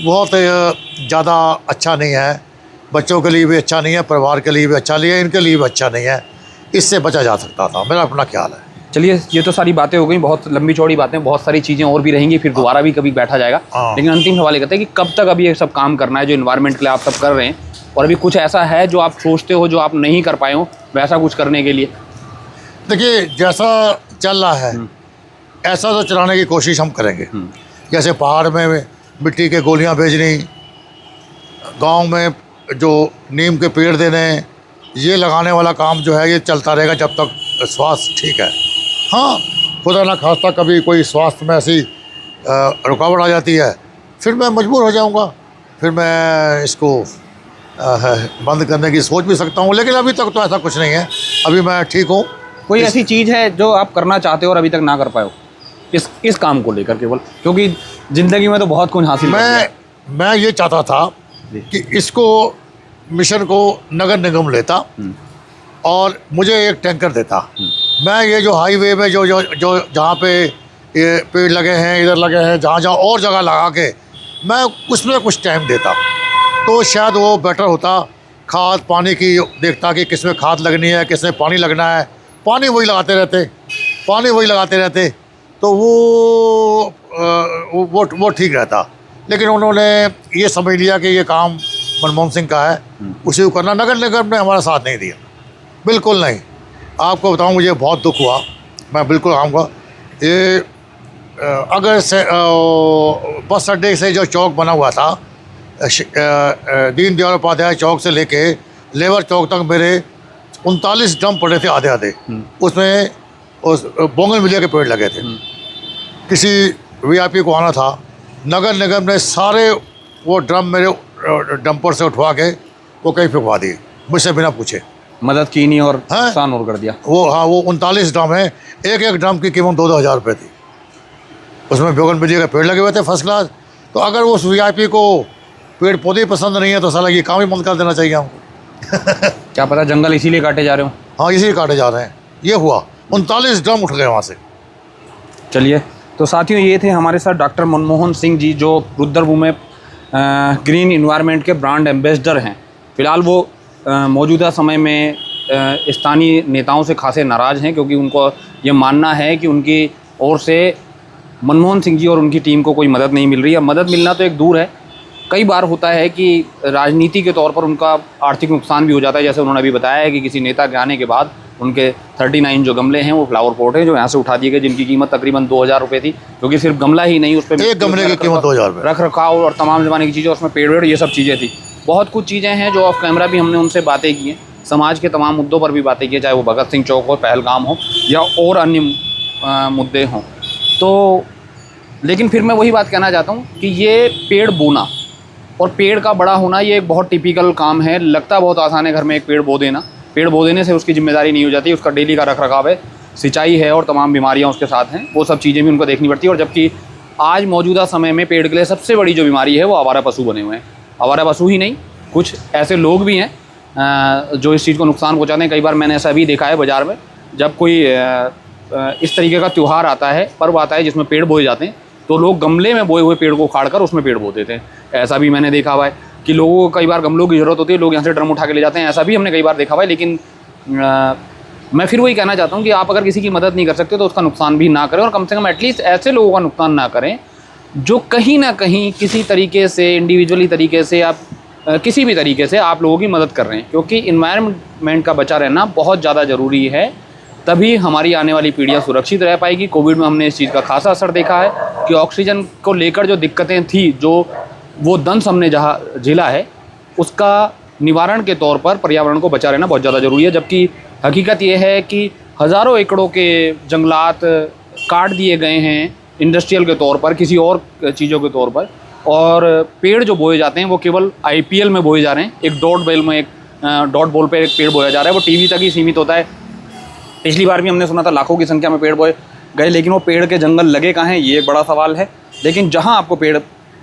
बहुत ज़्यादा अच्छा नहीं है, बच्चों के लिए भी अच्छा नहीं है, परिवार के लिए भी अच्छा नहीं है, इनके लिए भी अच्छा नहीं है। इससे बचा जा सकता था, मेरा अपना ख्याल है। चलिए, ये तो सारी बातें हो गई, बहुत लंबी चौड़ी बातें, बहुत सारी चीज़ें और भी रहेंगी, फिर दोबारा भी कभी बैठा जाएगा। लेकिन अंतिम सवाल ये कहते हैं कि कब तक अभी ये सब काम करना है जो इन्वायरमेंट के लिए आप सब कर रहे हैं, और अभी कुछ ऐसा है जो आप सोचते हो जो आप नहीं कर पाए हो वैसा कुछ करने के लिए? देखिए, जैसा चल रहा है ऐसा तो चलाने की कोशिश हम करेंगे। जैसे पहाड़ में मिट्टी के गोलियां भेजनी, गांव में जो नीम के पेड़ देने, ये लगाने वाला काम जो है ये चलता रहेगा जब तक स्वास्थ्य ठीक है। हाँ, खुदा ना खास्ता कभी कोई स्वास्थ्य में ऐसी रुकावट आ जाती है, फिर मैं मजबूर हो जाऊंगा, फिर मैं इसको बंद करने की सोच भी सकता हूँ। लेकिन अभी तक तो ऐसा कुछ नहीं है, अभी मैं ठीक हूँ। कोई ऐसी चीज़ है जो आप करना चाहते हो और अभी तक ना कर पाए हो इस काम को लेकर केवल? क्योंकि ज़िंदगी में तो बहुत कुछ हासिल मैं ये चाहता था कि इसको मिशन को नगर निगम लेता और मुझे एक टैंकर देता। मैं ये जो हाईवे में जो जहाँ पे ये पेड़ लगे हैं, इधर लगे हैं, जहाँ जहाँ और जगह लगा के मैं उसमें कुछ टाइम देता तो शायद वो बेटर होता। खाद पानी की देखता कि किस में खाद लगनी है, किस में पानी लगना है, पानी वही लगाते रहते तो वो ठीक रहता। लेकिन उन्होंने ये समझ लिया कि ये काम मनमोहन सिंह का है, उसी को करना। नगर निगम ने हमारा साथ नहीं दिया, बिल्कुल नहीं। आपको बताऊं, मुझे बहुत दुख हुआ, मैं बिल्कुल आऊँगा। ये अगर से बस अड्डे से जो चौक बना हुआ था, दीनदयाल उपाध्याय चौक से लेके लेबर चौक तक मेरे 39 ड्रम पड़े थे आधे, उसमें उस बोगनविलिया के पेड़ लगे थे। किसी वीआईपी को आना था, नगर निगम ने सारे वो ड्रम मेरे डंपर से उठवा के वो कहीं फेंकवा दिए मुझसे बिना पूछे। मदद की नहीं और हाँ? नुकसान और कर दिया। वो हाँ, वो 39 ड्रम है, एक एक ड्रम की कीमत 2-2 हज़ार रुपये थी। उसमें बोगनविलिया के पेड़ लगे हुए थे फर्स्ट क्लास। तो अगर वो उस वीआईपी को पेड़ पौधे पसंद नहीं है तो साला ये काम ही बंद कर देना चाहिए हमको। क्या पता जंगल इसीलिए काटे जा रहे हो। हाँ, इसी काटे जा रहे हैं। ये हुआ 39 ड्रम उठ गए वहाँ से। चलिए, तो साथियों ये थे हमारे साथ डॉक्टर मनमोहन सिंह जी, जो रुद्रभूमि में ग्रीन इन्वायरमेंट के ब्रांड एम्बेसडर हैं। फ़िलहाल वो मौजूदा समय में स्थानीय नेताओं से खासे नाराज़ हैं, क्योंकि उनको ये मानना है कि उनकी ओर से मनमोहन सिंह जी और उनकी टीम को कोई मदद नहीं मिल रही है। मदद मिलना तो एक दूर है, कई बार होता है कि राजनीति के तौर पर उनका आर्थिक नुकसान भी हो जाता है। जैसे उन्होंने अभी बताया है कि किसी नेता के आने के बाद उनके 39 जो गमले हैं वो फ्लावर पॉट हैं जो यहाँ से उठा दिए गए, जिनकी कीमत तकरीबन 2000 रुपये थी, क्योंकि सिर्फ गमला ही नहीं, उस पर एक गमले की कीमत 2000 रुपये, रख रखाव और तमाम ज़माने की चीज़ें, उसमें पेड़ वेड़ ये सब चीज़ें थी। बहुत कुछ चीज़ें हैं जो ऑफ कैमरा भी हमने उनसे बातें की हैं, समाज के तमाम मुद्दों पर भी बातें की, चाहे वो भगत सिंह चौक हो, पहलगाम हो या और अन्य मुद्दे हों। तो लेकिन फिर मैं वही बात कहना चाहता हूँ कि ये पेड़ बोना और पेड़ का बड़ा होना ये एक बहुत टिपिकल काम है। लगता बहुत आसान है घर में एक पेड़ बो देना, पेड़ बो देने से उसकी जिम्मेदारी नहीं हो जाती, उसका डेली का रख रखाव है, सिंचाई है और तमाम बीमारियां उसके साथ हैं, वो सब चीज़ें भी उनको देखनी पड़ती है। और जबकि आज मौजूदा समय में पेड़ के लिए सबसे बड़ी जो बीमारी है वो आवारा पशु बने हुए हैं। आवारा पशु ही नहीं, कुछ ऐसे लोग भी हैं जो इस चीज़ को नुकसान पहुँचाते हैं। कई बार मैंने ऐसा भी देखा है बाज़ार में, जब कोई इस तरीके का त्यौहार आता है, पर्व आता है जिसमें पेड़ बोए जाते हैं, तो लोग गमले में बोए हुए पेड़ को उखाड़कर उसमें पेड़ बो देते हैं। ऐसा भी मैंने देखा हुआ है कि लोगों को कई बार गमलों की ज़रूरत होती है, लोग यहाँ से ड्रम उठा के ले जाते हैं, ऐसा भी हमने कई बार देखा हुआ है। लेकिन मैं फिर वही कहना चाहता हूँ कि आप अगर किसी की मदद नहीं कर सकते तो उसका नुकसान भी ना करें, और कम से कम एटलीस्ट ऐसे लोगों का नुकसान ना करें जो कहीं ना कहीं किसी तरीके से, इंडिविजुअली तरीके से, आप किसी भी तरीके से आप लोगों की मदद कर रहे हैं, क्योंकि इन्वायरमेंट का बचा रहना बहुत ज़्यादा ज़रूरी है। तभी हमारी आने वाली पीढ़ियाँ सुरक्षित रह पाएगी। कोविड में हमने इस चीज़ का खासा असर देखा है कि ऑक्सीजन को लेकर जो दिक्कतें थी, जो वो दंश हमने जहाँ झेला है, उसका निवारण के तौर पर पर्यावरण को बचा रहना बहुत ज़्यादा ज़रूरी है। जबकि हकीकत ये है कि हज़ारों एकड़ों के जंगलात काट दिए गए हैं इंडस्ट्रियल के तौर पर, किसी और चीज़ों के तौर पर, और पेड़ जो बोए जाते हैं वो केवल IPL में बोए जा रहे हैं। एक डॉट बॉल में, एक डॉट बॉल पे एक पेड़ बोया जा रहा है, वो टीवी तक ही सीमित होता है। पिछली बार भी हमने सुना था लाखों की संख्या में पेड़ बोए गए, लेकिन वो पेड़ के जंगल लगे कहाँ हैं, ये एक बड़ा सवाल है। लेकिन जहाँ आपको पेड़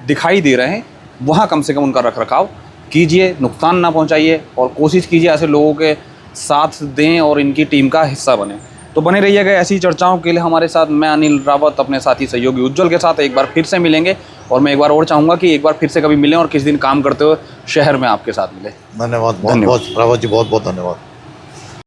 दिखाई दे रहे हैं वहाँ कम से कम उनका रख रखाव कीजिए, नुकसान ना पहुँचाइए, और कोशिश कीजिए ऐसे लोगों के साथ दें और इनकी टीम का हिस्सा बने। तो बने रहिएगा ऐसी चर्चाओं के लिए हमारे साथ। मैं अनिल रावत अपने साथी सहयोगी उज्जवल के साथ एक बार फिर से मिलेंगे, और मैं एक बार और चाहूँगा कि एक बार फिर से कभी मिलें और किसी दिन काम करते हुए शहर में आपके साथ मिले। धन्यवाद, बहुत बहुत रावत जी, बहुत बहुत धन्यवाद।